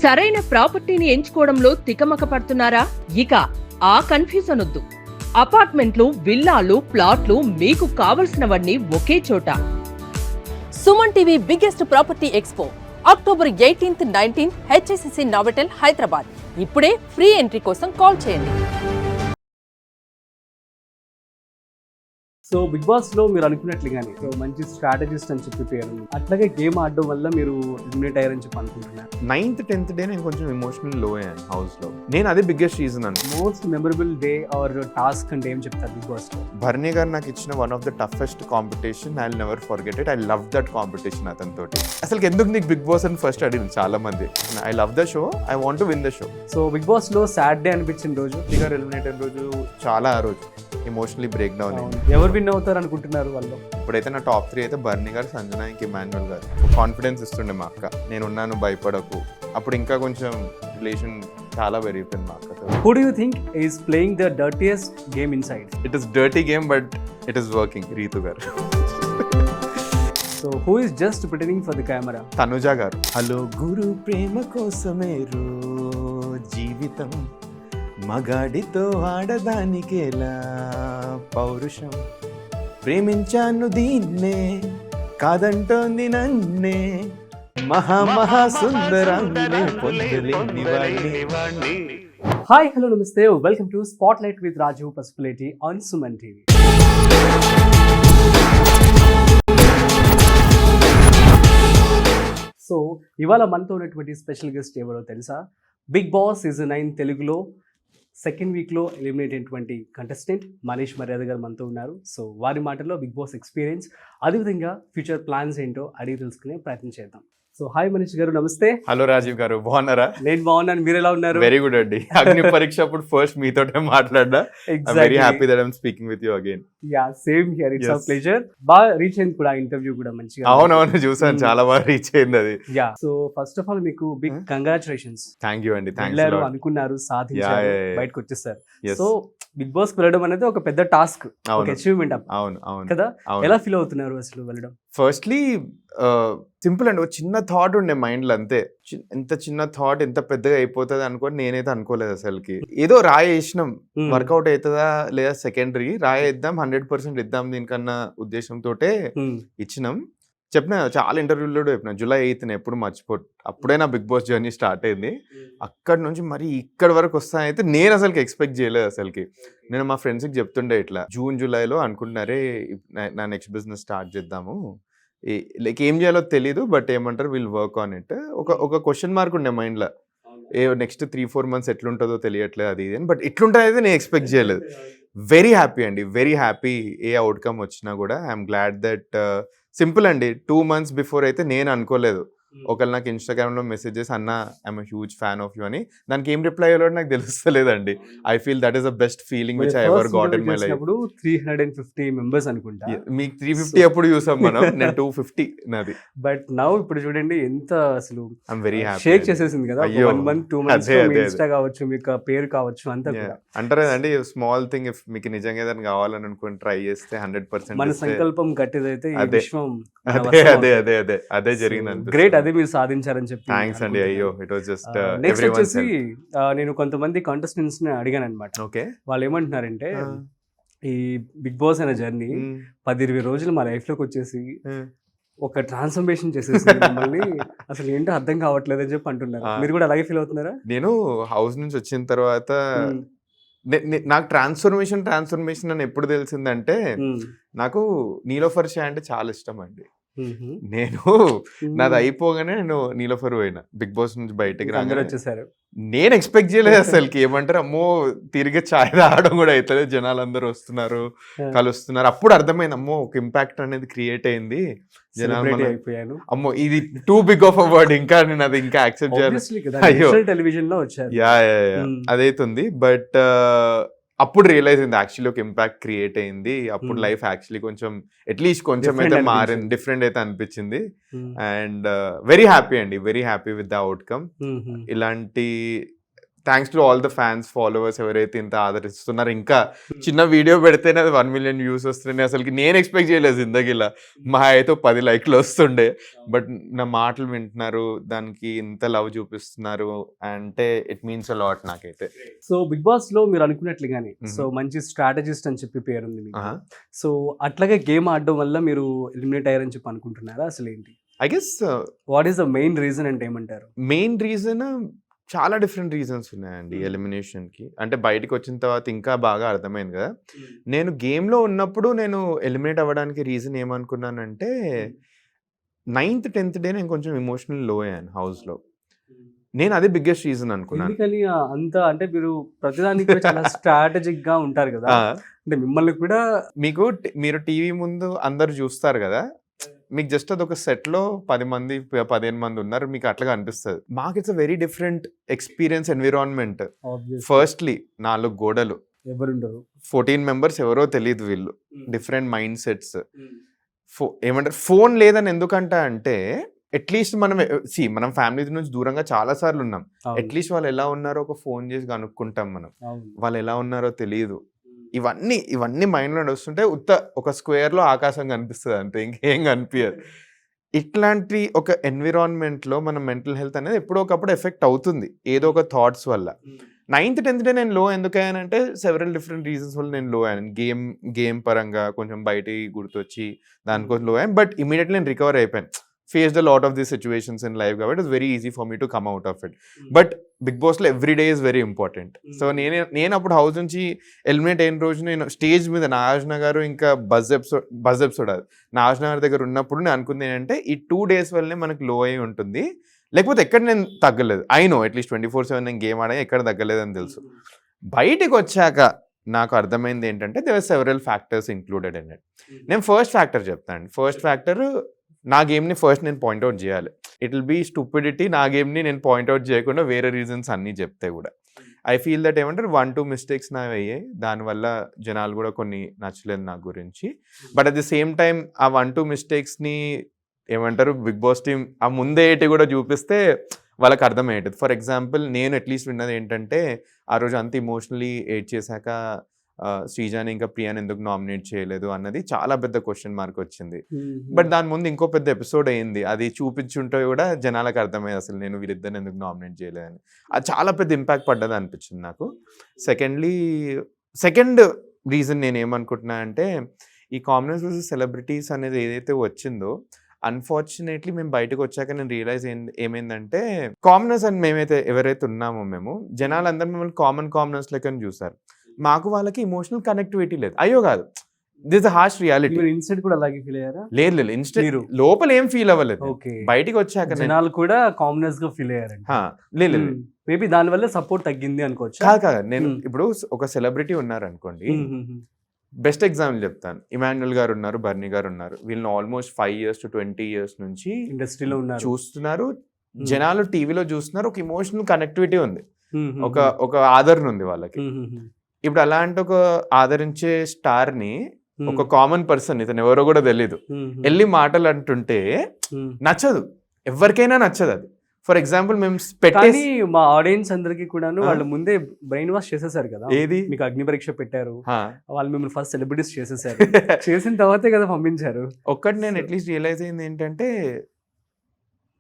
సరైన ప్రాపర్టీని ఎంచుకోవడంలో తికమక పడుతున్నారా? ఇక ఆ కన్ఫ్యూజన్ వద్దు. అపార్ట్మెంట్లు, విల్లాలు, ప్లాట్లు మీకు కావలసినవన్నీ ఒకే చోట. Suman TV biggest property expo October 18th, 19th HSCC Novotel Hyderabad. ఇప్పుడే ఫ్రీ ఎంట్రీ కోసం కాల్ చేయండి. సో బిగ్ బాస్ లో మీరు అనుకున్నట్లుగానే సో మంచి స్ట్రాటజిస్ట్ అని చెప్పి పేరు, అట్లాగే గేమ్ ఆడడం వల్ల మీరు ఎలిమినేట్ అయ్యారని చెప్పి అనుకుంటున్నారు. 9th, 10th డే నేను కొంచెం ఎమోషనల్ లో అయ్యాను హౌస్ లో. నేను అదే బిగ్గెస్ట్ రీజన్ అండి. Most memorable day or task అంటే ఏం చెప్తారు బిగ్ బాస్ లో? భరణి గారు నాకు ఇచ్చిన one of the toughest competition. I will never forget it. I love that competition అతనితోటి. అసలు ఎందుకు నీకు బిగ్ బాస్ అని ఫస్ట్ అడిగింది చాలా మంది. I love the show, I want to win the show. So Bigg Boss లో సాడ్ డే అనిపించిన రోజు, గారు ఎలిమినేట్ అయిన రోజు చాలా ఆ రోజు ఎమోషనలీ బ్రేక్ డౌన్ అయింది. ఎవరు విన్ అవుతారు అనుకుంటున్నారు వాళ్ళు? ఇప్పుడైతే నా టాప్ 3 అయితే భరణి గారు, సంజన, ఇంక ఇమాన్యుల్ గారు. కాన్ఫిడెన్స్ ఇస్తుండే మా అక్క, నేనున్నాను భయపడకు. అప్పుడు ఇంకా కొంచెం రిలేషన్ చాలా పెరిగిపోయింది మా అక్కతో. Who do you think is playing the dirtiest game inside? It is dirty game but it is working. Ritu garu. So who is just pretending for the camera? Tanuja గారు. హలో గురు, ప్రేమ కోసమే రో జీవితం, మగాడితో ఆడదానికేలా పౌరుషం, ప్రేమించాను దీన్నే కాదంటోంది నన్నే, మహా సుందరాన్ని పొందలేని వాణ్ణి. Hi, hello, namaste. Welcome to Spotlight with Raju Pasupuleti on Suman TV. So ఇవాళ మనతో ఉన్నటువంటి స్పెషల్ గెస్ట్ ఎవరో తెలుసా? బిగ్ బాస్ సీజన్ 9 తెలుగులో సెకండ్ వీక్లో ఎలిమినేట్ అయినటువంటి కంటెస్టెంట్ మనీష్ మర్యాద గారు మనతో ఉన్నారు. సో వారి మాటల్లో బిగ్ బాస్ ఎక్స్పీరియన్స్, అదేవిధంగా ఫ్యూచర్ ప్లాన్స్ ఏంటో అడిగి తెలుసుకునే ప్రయత్నం చేద్దాం. సో హాయ్ మనీష్ గారు, నమస్తే. హలో రాజీవ్ గారు, బాగున్నారా? నేను బాగున్నాను, మీరు ఎలా ఉన్నారు? వెరీ గుడ్ అండి. అగ్ని పరీక్ష అప్పుడు ఫస్ట్ మీతోటే మాట్లాడా. Very happy that I'm speaking with you again. Yeah, same here, it's a pleasure. బాగా రీచ్ అయింది కూడా ఇంటర్వ్యూ కూడా మంచిగా. అవునవును, చూసాను, చాలా బాగా రీచ్ అయింది అది. Yeah, so first of all మీకు బిగ్ కంగ్రాచులేషన్స్. థ్యాంక్ యూ అండి. థ్యాంక్స్. అనుకున్నారు, సాధించారు, బయటకు వచ్చేసారు. Yes. సో బిగ్ బాస్ వెళ్ళడం అనేది ఒక పెద్ద టాస్క్, ఒక అచీవ్మెంట్ అవును అవును కదా. ఎలా ఫీల్ అవుతున్నారు అసలు వెళ్ళడం? ఫస్ట్లీ సింపుల్ అండి, ఒక చిన్న థాట్ ఉండే మైండ్ లో, అంతే. ఎంత చిన్న థాట్ ఎంత పెద్దగా అయిపోతుంది అనుకోని నేనైతే అనుకోలేదు అసలుకి. ఏదో రాయి వేసినాం, వర్కౌట్ అవుతుందా లేదా సెకండరీ, రాయి ఇద్దాం, 100% ఇద్దాం దీనికన్నా ఉద్దేశంతో ఇచ్చినాం. చెప్పిన చాలా ఇంటర్వ్యూలో చెప్పిన, July 8th ఎప్పుడు మర్చిపో, అప్పుడే నా బిగ్ బాస్ జర్నీ స్టార్ట్ అయింది. అక్కడి నుంచి మరి ఇక్కడి వరకు వస్తానైతే నేను అసలుకి ఎక్స్పెక్ట్ చేయలేదు అసలుకి. నేను మా ఫ్రెండ్స్కి చెప్తుండే ఇట్లా June, Julyలో అనుకుంటున్నారే నా నెక్స్ట్ బిజినెస్ స్టార్ట్ చేద్దాము, లైక్ ఏం చేయాలో తెలీదు, బట్ ఏమంటారు విల్ వర్క్ ఆన్ ఇట్. ఒక క్వశ్చన్ మార్క్ ఉండే మైండ్లో, నెక్స్ట్ 3-4 months ఎట్లుంటుందో తెలియట్లేదు అది ఇది అని. బట్ ఇట్లుంటుంది అయితే నేను ఎక్స్పెక్ట్ చేయలేదు. వెరీ హ్యాపీ అండి, వెరీ హ్యాపీ. ఏ అవుట్కమ్ వచ్చినా కూడా ఐఎమ్ గ్లాడ్ దట్. సింపుల్ అండి, 2 months బిఫోర్ అయితే నేను అనుకోలేదు. ఒకళ్ళు నాకు ఇన్స్టాగ్రామ్లో మెసేజెస్, అన్న I'm a huge fan of you అని. దానికి ఏం రిప్లై అయ్యాలో నాకు తెలుస్తలేదండి. I feel that is the best feeling which I ever got in my life. 350 members అనుకుంటా. మీకు 350 అప్పుడు చూసాం మనం, నేను 250 నాది. బట్ నౌ ఇప్పుడు చూడండి ఎంత అసలు ఐఎమ్ వెరీ హ్యాపీ. షేక్ చేసేసింది కదా. 1 month 2 months ఇన్స్టా కావచ్చు, మీకు పేరు కావచ్చు, అంతా అంటారు కదండి, స్మాల్ థింగ్. ఇఫ్ మీకు నిజంగా ఏదైనా కావాలని అనుకుని ట్రై చేస్తే 100% మన సంకల్పం గట్టిదైతే అదే జరిగింది. గ్రేట్, అదే మీరు సాధించారని చెప్పి. థాంక్స్ అండి. అయ్యో, ఇట్ వాస్ జస్ట్ నెక్స్ట్ వచ్చేసి నేను కొంతమంది కంటెస్టెంట్స్ ని అడిగాను అనమాట. ఓకే, వాళ్ళు ఏమంటున్నారంటే ఈ బిగ్ బాస్ అనే జర్నీ 10-20 రోజులు మా లైఫ్ లోకి వచ్చేసి ఒక ట్రాన్స్ఫర్మేషన్ చేసేసి మమ్మల్ని అసలు ఏంటో అర్థం కావట్లేదు అని చెప్పి అంటున్నారు. మీరు కూడా అలాగే ఫీల్ అవుతున్నారా? నేను హౌస్ నుంచి వచ్చిన తర్వాత నాకు ట్రాన్స్ఫర్మేషన్ అని ఎప్పుడు తెలిసిందంటే, నాకు నీలోఫర్ షా అంటే చాలా ఇష్టం అండి. నేను నాది అయిపోగానే నేను నీలోఫర్ పోయినా, బిగ్ బాస్ నుంచి బయటకి వచ్చేసారు. నేను ఎక్స్పెక్ట్ చేయలేదు అసలుకి. ఏమంటారు, అమ్మో తిరిగి ఛాయ్ తాగడం కూడా అవుతుంది, జనాలు అందరూ వస్తున్నారు, కలుస్తున్నారు. అప్పుడు అర్థమైంది, అమ్మో ఒక ఇంపాక్ట్ అనేది క్రియేట్ అయింది, జనాలు అయిపోయాను. అమ్మో ఇది too big of a word, ఇంకా నేను అది ఇంకా యాక్సెప్ట్ చేయాలి. అయ్యో, టెలివిజన్ లో వచ్చారు. యా అదైతుంది. బట్ అప్పుడు రియలైజ్ అయింది యాక్చువల్లీ ఒక ఇంపాక్ట్ క్రియేట్ అయింది. అప్పుడు లైఫ్ యాక్చువల్లీ కొంచెం అట్లీస్ట్ కొంచెం అయితే మారింది, డిఫరెంట్ అయితే అనిపించింది. అండ్ వెరీ హ్యాపీ అండి, very happy with the outcome. ఇలాంటి thanks to all the fans followers ఎవరైతే ఇంత ఆదరిస్తున్నారు. ఇంకా చిన్న వీడియో పెడితేనే అది 1 million వ్యూస్ వస్తున్నాయి. అసలు నేను ఎక్స్పెక్ట్ చేయలేదు జిందగీలా. మా అయితే 10 లైక్లు వస్తుండే. బట్ నా మాటలు వింటున్నారు, దానికి ఇంత లవ్ చూపిస్తున్నారు అంటే ఇట్ మీన్స్ అ లాట్ నాకైతే. సో బిగ్ బాస్ లో మీరు అనుకున్నట్లుగానే సో మంచి స్ట్రాటజిస్ట్ అని చెప్పి పేరుంది మీకు. సో అట్లాగే గేమ్ ఆడడం వల్ల మీరు ఎలిమినేట్ అయ్యారని చెప్పి అనుకుంటున్నారా? అసలు ఏంటి I guess what is the main reason అంటే ఏమంటారు? మెయిన్ రీజన్ చాలా డిఫరెంట్ రీజన్స్ ఉన్నాయండి ఎలిమినేషన్కి. అంటే బయటకు వచ్చిన తర్వాత ఇంకా బాగా అర్థమైంది కదా. నేను గేమ్లో ఉన్నప్పుడు నేను ఎలిమినేట్ అవ్వడానికి రీజన్ ఏమనుకున్నానంటే 9th 10th డే నేను కొంచెం ఎమోషనల్ లో అయ్యాను హౌస్లో. నేను అదే బిగ్గెస్ట్ రీజన్ అనుకున్నాను. ఎందుకని అంత అంటే మీరు ప్రతిదానికి కూడా చాలా స్ట్రాటజిక్ గా ఉంటారు కదా, అంటే మిమ్మల్ని కూడా మీరు టీవీ ముందు అందరు చూస్తారు కదా, మీకు జస్ట్ అది ఒక సెట్లో 10 మంది 15 మంది ఉన్నారు, మీకు అట్లాగా అనిపిస్తుంది. మాకు it's a very different experience environment. Firstly 4 గోడలు, ఎవరుండరు, 14 మెంబర్స్ ఎవరో తెలియదు, వీళ్ళు డిఫరెంట్ మైండ్ సెట్స్. ఏమంటారు ఫోన్ లేదని ఎందుకంటా అంటే అట్లీస్ట్ మనం ఫ్యామిలీ నుంచి దూరంగా చాలా సార్లు ఉన్నాం. అట్లీస్ట్ వాళ్ళు ఎలా ఉన్నారో ఒక ఫోన్ చేసి కనుక్కుంటాం మనం, వాళ్ళు ఎలా ఉన్నారో తెలియదు. ఇవన్నీ మైండ్లో నడుస్తుంటే ఒక స్క్వేర్లో ఆకాశం కనిపిస్తుంది అంతే, ఇంకేం కనిపించదు. ఇట్లాంటి ఒక ఎన్విరాన్మెంట్లో మన మెంటల్ హెల్త్ అనేది ఎప్పుడో ఒకప్పుడు ఎఫెక్ట్ అవుతుంది ఏదో ఒక థాట్స్ వల్ల. 9th 10th డే నేను లో ఎందుకు అయ్యానంటే సెవెరల్ డిఫరెంట్ రీజన్స్ వల్ల నేను లో అయ్యాను. గేమ్ పరంగా కొంచెం బయటికి గుర్తొచ్చి దానికోసం లో అయ్యాను. బట్ ఇమీడియట్లీ నేను రికవర్ అయిపోయాను. Face the lot of the situations in life కాబట్టి it's very easy for me to come out of it. But big బాస్లో every day is very important. So నేను అప్పుడు హౌస్ నుంచి eliminate అయిన రోజు నేను స్టేజ్ మీద నాగార్జున గారు ఇంకా బజ్ ఎపిసోడ్ అది నాగార్జున గారి దగ్గర ఉన్నప్పుడు నేను అనుకుంది ఏంటంటే ఈ 2 days వల్లనే మనకు లో అయి ఉంటుంది, లేకపోతే ఎక్కడ నేను తగ్గలేదు. ఐ నో అట్లీస్ట్ 24/7 నేను గేమ్ ఆడే ఎక్కడ తగ్గలేదని తెలుసు. బయటికి వచ్చాక నాకు అర్థమైంది ఏంటంటే there are several factors included in it. నేను ఫస్ట్ ఫ్యాక్టర్ చెప్తాను. ఫస్ట్ ఫ్యాక్టర్, నా గేమ్ని ఫస్ట్ నేను పాయింట్అవుట్ చేయాలి. ఇట్ విల్ బీ స్టూపిడిటీ నా గేమ్ని నేను పాయింట్అవుట్ చేయకుండా వేరే రీజన్స్ అన్నీ చెప్తే కూడా. ఐ ఫీల్ దట్ ఏమంటారు 1-2 మిస్టేక్స్ నావి అయ్యాయి, దానివల్ల జనాలు కూడా కొన్ని నచ్చలేదు నా గురించి. But at the same time ఆ 1-2 మిస్టేక్స్ని ఏమంటారు బిగ్ బాస్ టీమ్ ఆ ముందే కూడా చూపిస్తే వాళ్ళకి అర్థమయ్యేది. ఫర్ ఎగ్జాంపుల్ నేను అట్లీస్ట్ విన్నది ఏంటంటే ఆ రోజు అంత ఇమోషనలీ ఏడ్ చేశాక శ్రీజాని ఇంకా ప్రియాని ఎందుకు నామినేట్ చేయలేదు అన్నది చాలా పెద్ద క్వశ్చన్ మార్క్ వచ్చింది. బట్ దాని ముందు ఇంకో పెద్ద ఎపిసోడ్ అయింది, అది చూపించుంటే కూడా జనాలకు అర్థమయ్యేది అసలు నేను వీళ్ళిద్దరిని ఎందుకు నామినేట్ చేయలేదని. అది చాలా పెద్ద ఇంపాక్ట్ పడ్డది అనిపించింది నాకు. సెకండ్ రీజన్ నేను ఏమనుకుంటున్నా అంటే ఈ కామనర్స్ వర్సెస్ సెలబ్రిటీస్ అనేది ఏదైతే వచ్చిందో అన్ఫార్చునేట్లీ మేము బయటకు వచ్చాక నేను రియలైజ్ ఏమైందంటే కామనర్స్ అని మేమైతే ఎవరైతే ఉన్నామో మేము జనాలందరూ మిమ్మల్ని కామనర్స్ లెక్కని చూసారు. మాకు వాళ్ళకి ఎమోషనల్ కనెక్టివిటీ లేదు. అయ్యో కాదు, దిస్ హార్ష్ రియాలిటీ. ఇన్స్టెంట్ కూడా అలాగే ఫీల్ అయ్యారా? లేదు ఇన్స్టెంట్ లోపల ఏం ఫీల్ అవ్వలేదు, బయటికి వచ్చాక జనాలు కూడా కామనర్స్ గా ఫీల్ అయ్యారు. లేదు మేబీ దాని వల్ల సపోర్ట్ తగ్గింది అనుకోవచ్చు. కాదు నేను ఇప్పుడు ఒక సెలబ్రిటీ ఉన్నారు అనుకోండి, బెస్ట్ ఎగ్జాంపుల్ చెప్తాను. ఇమాన్యుల్ గారు ఉన్నారు, బర్నీ గారు ఉన్నారు. వీళ్ళని ఆల్మోస్ట్ 5 years to 20 years నుంచి ఇండస్ట్రీలో చూస్తున్నారు, జనాలు టీవీలో చూస్తున్నారు. ఒక ఎమోషనల్ కనెక్టివిటీ ఉంది, ఒక ఆదరణ ఉంది వాళ్ళకి. ఇప్పుడు అలాంటి ఒక ఆదరించే స్టార్ ని ఒక కామన్ పర్సన్, ఇతను ఎవరో కూడా తెలీదు, వెళ్ళి మాటలు అంటుంటే నచ్చదు, ఎవరికైనా నచ్చదు అది. ఫర్ ఎగ్జాంపుల్ మేము పెట్టేసి మా ఆడియన్స్ అందరికి కూడా వాళ్ళు ముందే బ్రెయిన్ వాష్ చేసేసారు కదా. ఏది మీకు అగ్ని పరీక్ష పెట్టారు, వాళ్ళు మిమ్మల్ని ఫస్ట్ సెలబ్రిటీస్ చేసేసారు, చేసిన తర్వాతే కదా పంపించారు. ఒక్కటి నేను అట్లీస్ట్ రియలైజ్ అయింది ఏంటంటే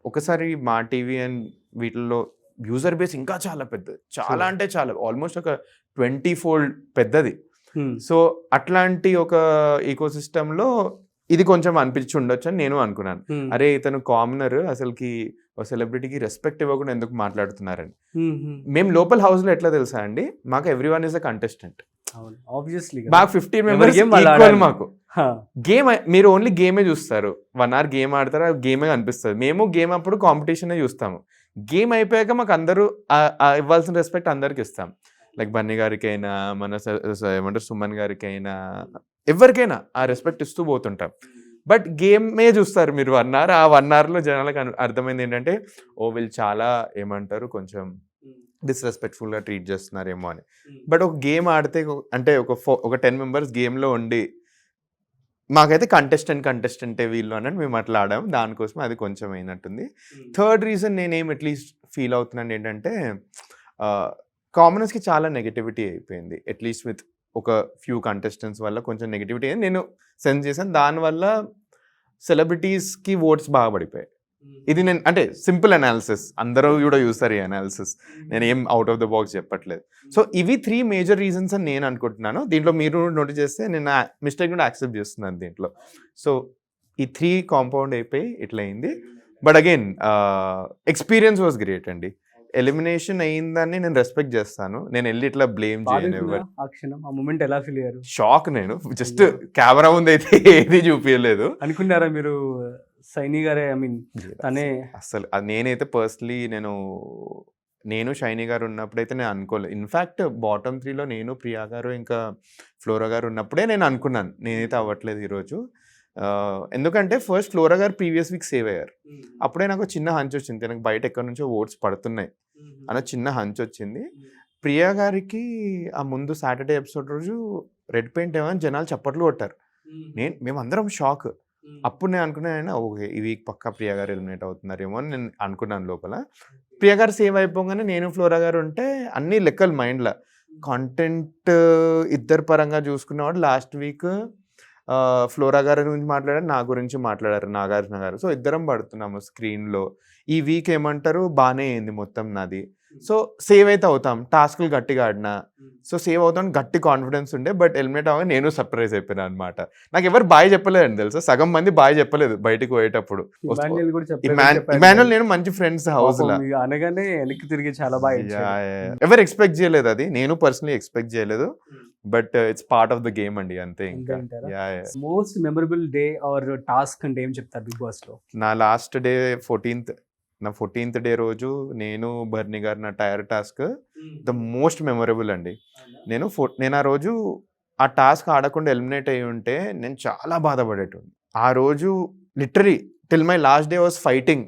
ఒకసారి మా టీవీ అండ్ వీటిల్లో యూజర్ బేస్ ఇంకా చాలా పెద్దది, చాలా అంటే చాలా, ఆల్మోస్ట్ ఒక 20-fold పెద్దది. సో అట్లాంటి ఒక ఈకో సిస్టంలో ఇది కొంచెం అనిపించి ఉండొచ్చు అని నేను అనుకున్నాను. అరే ఇతను కామనర్, అసలుకి సెలబ్రిటీకి రెస్పెక్ట్ ఇవ్వకుండా ఎందుకు మాట్లాడుతున్నారని. మేము లోపల్ హౌస్ లో ఎట్లా తెలుసా అండి, మాకు ఎవ్రీవన్ ఇస్ అ కంటెస్టెంట్. మాకు 15 members ఈక్వల్. మాకు గేమ్ మీరు ఓన్లీ గేమే చూస్తారు, 1 hour గేమ్ ఆడతారు, గేమే అనిపిస్తుంది. మేము గేమ్ అప్పుడు కాంపిటీషనే చూస్తాము. గేమ్ అయిపోయాక మాకు అందరూ ఇవ్వాల్సిన రెస్పెక్ట్ అందరికి ఇస్తాం. లైక్ బన్నీ గారికి అయినా, మన ఏమంటారు సుమన్ గారికి అయినా, ఎవరికైనా ఆ రెస్పెక్ట్ ఇస్తూ పోతుంటాం. బట్ గేమే చూస్తారు మీరు 1 hour. ఆ 1 hourలో జనాలకు అర్థమైంది ఏంటంటే ఓ వీళ్ళు చాలా ఏమంటారు కొంచెం డిస్రెస్పెక్ట్ఫుల్గా ట్రీట్ చేస్తున్నారేమో అని. బట్ ఒక గేమ్ ఆడితే అంటే ఒక 10 members గేమ్లో ఉండి మాకైతే కంటెస్టెంటే వీళ్ళు అన్నట్టు మేము అట్లా ఆడాము. దానికోసం అది కొంచెం అయినట్టుంది. థర్డ్ రీజన్ నేనేం అట్లీస్ట్ ఫీల్ అవుతున్నాను ఏంటంటే కామనర్స్కి చాలా నెగటివిటీ అయిపోయింది. అట్లీస్ట్ విత్ ఒక ఫ్యూ కంటెస్టెంట్స్ వల్ల కొంచెం నెగటివిటీ అయింది. నేను సెన్స్ చేశాను. దానివల్ల సెలబ్రిటీస్కి ఓట్స్ బాగా పడిపోయాయి. ఇది నేను అంటే సింపుల్ అనాలిసిస్, అందరూ కూడా చూస్తారు ఈ అనాలిసిస్, నేను ఏం అవుట్ ఆఫ్ ద బాక్స్ చెప్పట్లేదు. సో ఇవి 3 మేజర్ రీజన్స్ అని నేను అనుకుంటున్నాను. దీంట్లో మీరు నోటీస్ చేస్తే నేను మిస్టేక్ కూడా యాక్సెప్ట్ చేస్తున్నాను దీంట్లో. సో ఈ 3 కాంపౌండ్ అయిపోయి ఇట్లా అయింది. But again experience was great అండి. ఎలిమినేషన్ అయిందని నేను రెస్పెక్ట్ చేస్తాను. నేను వెళ్ళి ఇట్లా బ్లేమ్ చేయను ఎవరు. ఆ క్షణం, ఆ మూమెంట్ ఎలా ఫీల్ అయ్యారు? షాక్. నేను జస్ట్ కెమెరా ముందు అయితే ఏది చూపించలేదు. అనుకున్నారా మీరు సైని గారే, ఐ మీన్ తనే? అసలు నేనైతే పర్సనలీ నేను షైనీ గారు ఉన్నప్పుడైతే నేను అనుకోలేదు. ఇన్ఫ్యాక్ట్ బాటమ్ 3లో నేను, ప్రియా గారు, ఇంకా ఫ్లోరా గారు ఉన్నప్పుడే నేను అనుకున్నాను నేనైతే అవ్వట్లేదు ఈరోజు. ఎందుకంటే ఫస్ట్ ఫ్లోరా గారు ప్రీవియస్ వీక్ సేవ్ అయ్యారు. అప్పుడే నాకు చిన్న హంచ్ వచ్చింది, తనకు బయట ఎక్కడి నుంచో ఓట్స్ పడుతున్నాయి అన్న చిన్న హంచ్ వచ్చింది. ప్రియా గారికి ఆ ముందు సాటర్డే ఎపిసోడ్ రోజు రెడ్ పెయింట్ ఏమని జనాలు చప్పట్లు కొట్టారు. మేమందరం షాక్. అప్పుడు నేను అనుకున్నాను, ఓకే ఈ వీక్ పక్కా ప్రియా గారు ఎలిమినేట్ అవుతున్నారేమో అని నేను అనుకున్నాను లోపల. ప్రియా గారు సేవ్ అయిపోగానే నేను ఫ్లోరా గారు ఉంటే అన్ని లెక్కలు మైండ్లో. కాంటెంట్ ఇద్దరు పరంగా చూసుకున్నవాడు లాస్ట్ వీక్ ఫ్లోరా గారి గురించి మాట్లాడారు, నా గురించి మాట్లాడారు నాగార్జున గారు. సో ఇద్దరం పడుతున్నాము స్క్రీన్లో. ఈ వీక్ ఏమంటారు బాగానే అయింది మొత్తం నాది. సో సేవ్ అయితే అవుతాం, టాస్క్లు గట్టిగా ఆడినా, సో సేవ్ అవుతాం గట్టి కాన్ఫిడెన్స్ ఉండే. బట్ ఎలిమినేట్ అవ్వగా నేను సర్ప్రైజ్ అయిపోయినా అనమాట. నాకు ఎవరు బాయ్ చెప్పలేదండి తెలుసా, సగం మంది బాయ్ చెప్పలేదు బయటికి పోయేటప్పుడు. ఇమాన్యుల్ నేను మంచి ఫ్రెండ్స్ హౌస్ లో అనగానే వెనక్కి తిరిగి చాలా బాగా ఎవరు ఎక్స్పెక్ట్ చేయలేదు, అది నేను పర్సనలీ ఎక్స్పెక్ట్ చేయలేదు. But it's part of the game అండి, అంతే. ఇంకా most memorable day or task అంటే ఏం చెప్తారు బిగ్ బాస్ లో? నా లాస్ట్ డే 14th డే రోజు నేను బర్నీ గారు నా tyre task the most memorable అండి. నేను ఆ రోజు ఆ టాస్క్ ఆడకుండా ఎలిమినేట్ అయ్యి ఉంటే నేను చాలా బాధపడేటోని. ఆ రోజు literally till my last day was fighting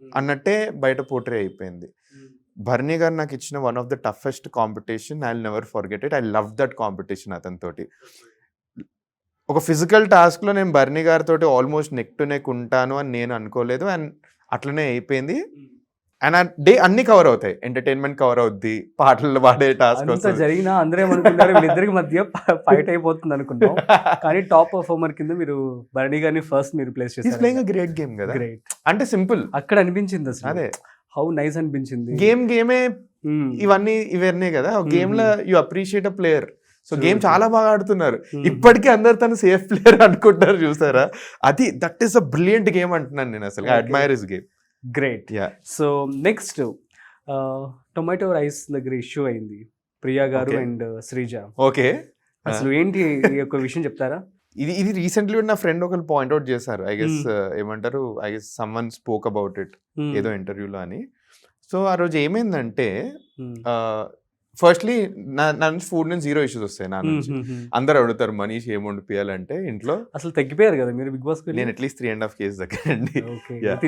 అన్నట్టే బయట పోర్ట్రే అయిపోయింది. బర్నీ గారు నాకు ఇచ్చిన one of the toughest competition, I will never forget it. I love that competition అతనితోటి. ఒక ఫిజికల్ టాస్క్లో నేను బర్నీ గారితో ఆల్మోస్ట్ నెక్ టు నెక్ ఉంటాను అని నేను అనుకోలేదు. అండ్ అట్లనే అయిపోయింది. అండ్ ఆ డే అన్ని కవర్ అవుతాయి, ఎంటర్టైన్మెంట్ కవర్ అవుద్ది, పాటలు పాడే టాస్క్ జరిగినా అందరూ ఏమనుకున్నారు వీళ్ళిద్దరికి మధ్య ఫైట్ అయిపోతుంది అనుకున్నాం. కానీ టాప్ పర్ఫార్మర్ కింద మీరు బర్నీ గారిని ఫస్ట్ మీరు ప్లేస్ చేశారు. ప్లేయింగ్ గ్రేట్ గేమ్ కదా, గ్రేట్ అంటే సింపుల్ అక్కడ అనిపించింది అసలు. అదే హౌ నైస్ అనిపించింది. గేమే ఇవన్నీ కదా గేమ్ లో you appreciate a player. So game చాలా బాగా ఆడుతున్నారు. ఇప్పటికీ అందరు తను సేఫ్ ప్లేయర్ అనుకుంటారు, చూసారా? అది that is a brilliant game అంటున్నాను నేను. అసలు I admire his game. Great. So next tomato rice దగ్గర ఇష్యూ అయింది, ప్రియా గారు అండ్ శ్రీజ. ఓకే, అసలు ఏంటి ఈ యొక్క విషయం చెప్తారా? ఇది రీసెంట్లీ నా ఫ్రెండ్ ఒకరు పాయింట్అవుట్ చేశారు. ఐ గెస్ ఏమంటారు, I guess someone spoke about it ఏదో ఇంటర్వ్యూలో అని. సో ఆ రోజు ఏమైందంటే, ఫస్ట్లీ నా నుంచి ఫుడ్ నుంచి 0 ఇష్యూస్ వస్తాయి. నా నుంచి అందరు అడుగుతారు మనీష్ ఏం వండిపోయాలంటే ఇంట్లో. అసలు తగ్గిపోయారు కదా మీరు బిగ్ బాస్? నేను అట్లీస్ట్ 3.5 kgs తగ్గానండి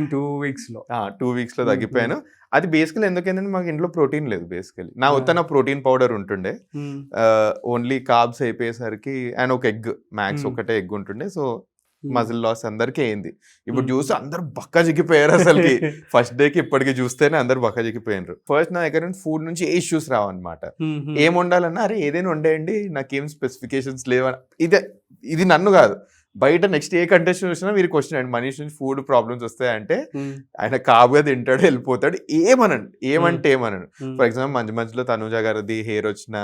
2 weeks లో తగ్గిపోయాను. అది బేసికలీ ఎందుకంటే మాకు ఇంట్లో ప్రోటీన్ లేదు. బేసికలీ నా ఉత్తన ప్రోటీన్ పౌడర్ ఉంటుండే, ఓన్లీ కార్బ్స్ అయిపోయేసరికి అండ్ ఒక ఎగ్, మ్యాక్స్ ఒకటే ఎగ్ ఉంటుండే. సో మజిల్ లాస్ అందరికీ అయింది. ఇప్పుడు చూస్తే అందరు బక్క చిక్కిపోయారు. అసలుకి ఫస్ట్ డేకి ఇప్పటికి చూస్తేనే అందరు బక్క చిక్కిపోయారు. ఫస్ట్ నా దగ్గర ఫుడ్ నుంచి ఏ ఇష్యూస్ రావన్నమాట. ఏం వండాలన్నా అరే ఏదైనా వండేయండి, నాకేం స్పెసిఫికేషన్స్ లేవని. ఇది నన్ను కాదు, బయట నెక్స్ట్ ఏ కంటెస్టెంట్ వచ్చినా మీరు క్వశ్చన్ అండి మనీష్ నుంచి ఫుడ్ ప్రాబ్లమ్స్ వస్తాయంటే ఆయన కాపుగా తింటాడు వెళ్ళిపోతాడు, ఏమంటే ఏమనడు. ఫర్ ఎగ్జాంపుల్ మధ్యలో తనుజ గారిది హెయిర్ వచ్చిన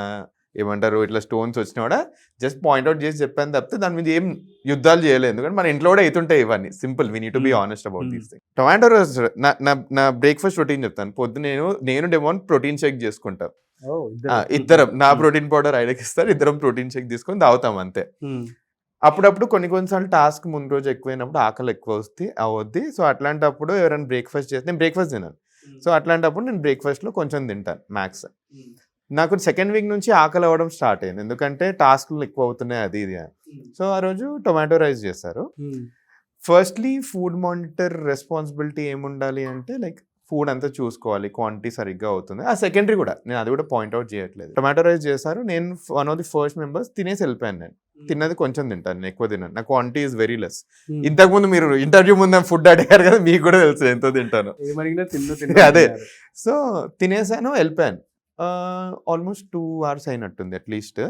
ఏమంటారు ఇట్లా స్టోన్స్ వచ్చినా కూడా జస్ట్ పాయింట్అవుట్ చేసి చెప్పాను తప్పితే దాని మీద ఏం యుద్ధాలు చేయలేదు. ఎందుకంటే మన ఇంట్లో కూడా అవుతుంటాయి ఇవన్నీ. Simple, we need to be honest about these things. Tomato roast నా బ్రేక్ఫాస్ట్ రొటీన్ చెప్తాను. పొద్దున నేను డెమోన్ ప్రోటీన్ షేక్ చేసుకుంటాం. ఇద్దరం నా ప్రోటీన్ పౌడర్ ఐడకి ఇస్తారు, ఇద్దరం ప్రోటీన్ షేక్ తీసుకొని తాగుతాం అంతే. అప్పుడప్పుడు కొన్నిసార్లు టాస్క్ ముందు రోజు ఎక్కువైనప్పుడు ఆకలి ఎక్కువ అవుద్ది. సో అట్లాంటప్పుడు ఎవరైనా బ్రేక్ఫాస్ట్ చేస్తే నేను బ్రేక్ఫాస్ట్ తినాను. సో అట్లాంటప్పుడు నేను బ్రేక్ఫాస్ట్లో కొంచెం తింటాను మ్యాక్స్. నాకు సెకండ్ వీక్ నుంచి ఆకలి అవ్వడం స్టార్ట్ అయింది, ఎందుకంటే టాస్క్లు ఎక్కువ అవుతున్నాయి అది ఇది అని. సో ఆ రోజు టొమాటో రైస్ చేశారు. ఫస్ట్లీ ఫుడ్ మానిటర్ రెస్పాన్సిబిలిటీ ఏముండాలి అంటే లైక్ ఫుడ్ అంతా చూసుకోవాలి, క్వాంటిటీ సరిగ్గా అవుతుంది. ఆ సెకండరీ కూడా నేను అది కూడా పాయింట్అవుట్ చేయట్లేదు. టొమాటో రైస్ చేశారు, నేను one of the first members తినేసి వెళ్ళిపోయాను. నేను తిన్నది కొంచెం తింటాను, నేను ఎక్కువ తిన్నాను. నా క్వాంటిటీ ఈజ్ వెరీ లెస్. ఇంతకుముందు మీరు ఇంటర్వ్యూ ముందు ఫుడ్ అడిగారు కదా, మీకు కూడా తెలుసు ఎంతో తింటాను. అదే, సో తినేసాను వెళ్ళిపోయాను. ఆల్మోస్ట్ 2 hours అయినట్టుంది అట్లీస్ట్.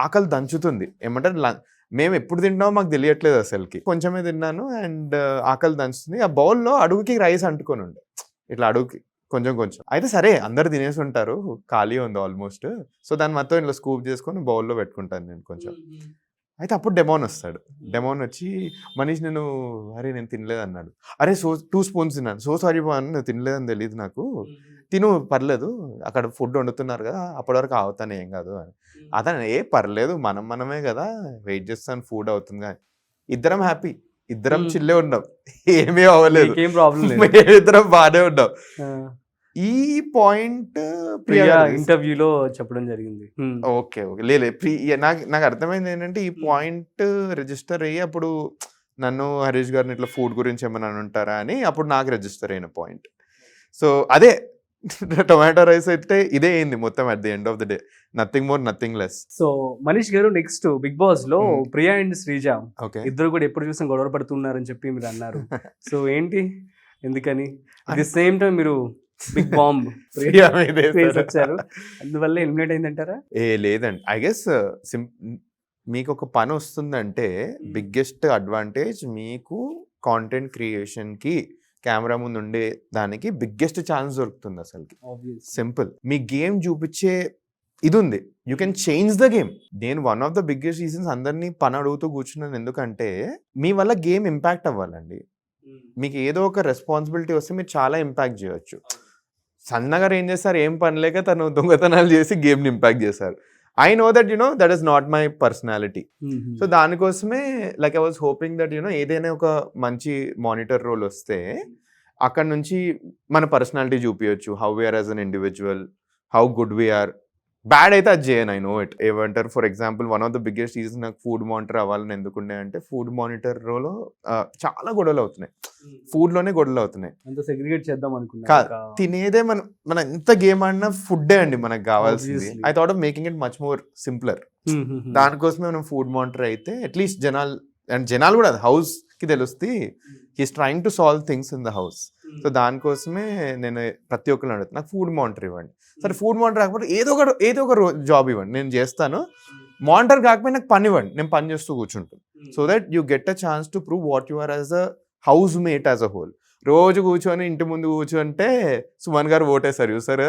ఆకలి దంచుతుంది ఏమంటారు మేము ఎప్పుడు తింటామో మాకు తెలియట్లేదు అసలుకి. కొంచెమే తిన్నాను అండ్ ఆకలి దంచుతుంది. ఆ బౌల్లో అడుగుకి రైస్ అంటుకొని ఉండే ఇట్లా అడుగుకి కొంచెం కొంచెం. అయితే సరే అందరు తినేసి ఉంటారు, ఖాళీ ఉంది ఆల్మోస్ట్. సో దాన్ని మొత్తం ఇట్లా స్కూప్ చేసుకొని బౌల్లో పెట్టుకుంటాను నేను కొంచెం. అయితే అప్పుడు డెమోన్ వస్తాడు. డెమోన్ వచ్చి మనీష్ నేను నేను తినలేదు అన్నాడు. అరే 2 spoons తిన్నాను. సో సారీ బాన్ నువ్వు తినలేదని తెలియదు నాకు, తిను పర్లేదు అక్కడ ఫుడ్ వండుతున్నారు కదా అప్పటి వరకు అవుతాను ఏం కాదు అని. అతను పర్లేదు మనమే కదా వెయిట్ చేస్తాను ఫుడ్ అవుతుంది కానీ. ఇద్దరం హ్యాపీ, ఇద్దరం చిల్లే ఉన్నాం, ఏమీ అవ్వలేదు, ఏం ప్రాబ్లం ఇద్దరం బాగానే ఉన్నాం. ఈ పాయింట్ ప్రియా ఇంటర్వ్యూలో చెప్పడం జరిగింది. ఓకే లేదు నాకు అర్థమైంది ఏంటంటే ఈ పాయింట్ రిజిస్టర్ అయ్యి అప్పుడు నన్ను హరీష్ గారిని ఇట్లా ఫుడ్ గురించి ఏమైనా ఉంటారా అని అప్పుడు నాకు రిజిస్టర్ అయిన పాయింట్. సో అదే టొమాటో రైస్ అయితే ఇదే అయింది మొత్తం at the end of the day, nothing more nothing less. So Manish గారు నెక్స్ట్ బిగ్ బాస్ లో ప్రియా అండ్ శ్రీజ ఓకే ఇద్దరు కూడా ఎప్పుడు చూసినా గొడవ పడుతున్నారని చెప్పి మీరు అన్నారు. సో ఏంటి ఎందుకని అట్ ది సేమ్ టైం మీరు బిగ్ బాంబ్ వచ్చారు, అందువల్ల ఎలిమినేట్ అయిందంటారా? లేదండి, ఐ గెస్ మీకు ఒక పని వస్తుందంటే బిగ్గెస్ట్ అడ్వాంటేజ్ మీకు కాంటెంట్ క్రియేషన్ కి కెమెరా ముందు ఉండే దానికి బిగ్గెస్ట్ ఛాన్స్ దొరుకుతుంది అసలుకి. సింపుల్, మీ గేమ్ చూపించే ఇది ఉంది, you can change the game. నేను one of the biggest reasons అందరినీ పని అడుగుతూ కూర్చున్నాను ఎందుకంటే మీ వల్ల గేమ్ ఇంపాక్ట్ అవ్వాలండి. మీకు ఏదో ఒక రెస్పాన్సిబిలిటీ వస్తే మీరు చాలా ఇంపాక్ట్ చేయొచ్చు. సన్నగారు ఏం చేస్తారు, ఏం పని లేక తను దొంగతనాలు చేసి గేమ్ని ఇంపాక్ట్ చేశారు. I know that that is not my personality. So దానికోసమే like I was hoping that ఏదైనా ఒక మంచి మానిటర్ రోల్ వస్తే అక్కడ నుంచి మన పర్సనాలిటీ చూపించచ్చు, how we're as an individual, how good we're. Bad అయితే అది చేయను, ఐ నో ఇట్. ఏమంటారు for example one of the biggest reason నాకు ఫుడ్ మానిటర్ అవ్వాలని ఎందుకుండే అంటే ఫుడ్ మానిటర్ రోలో చాలా గొడవలు అవుతున్నాయి, ఫుడ్ లోనే గొడవలు అవుతున్నాయి. తినేదే మన ఎంత గేమ్ ఆడినా ఫుడ్డే అండి మనకు కావాల్సింది. I thought of making it much more simpler. దానికోసమే మనం ఫుడ్ మానిటర్ అయితే అట్లీస్ట్ జనాలు కూడా హౌస్ కి తెలుస్తుంది he's trying to solve things in the house. So దానికోసమే నేను ప్రతి ఒక్కరు అడుగుతాను నాకు ఫుడ్ మానిటర్ ఇవ్వండి. సరే ఫుడ్ మానిటర్ కాకపోతే ఏదో ఒక జాబ్ ఇవ్వండి, నేను చేస్తాను. మానిటర్ కాకపోతే నాకు పని ఇవ్వండి, నేను పని చేస్తూ కూర్చుంటాను. So that you get a chance to prove what you are as a housemate as a whole. రోజు కూర్చొని ఇంటి ముందు కూర్చుంటే సుమన్ గారు ఓటేశారు చూసారు,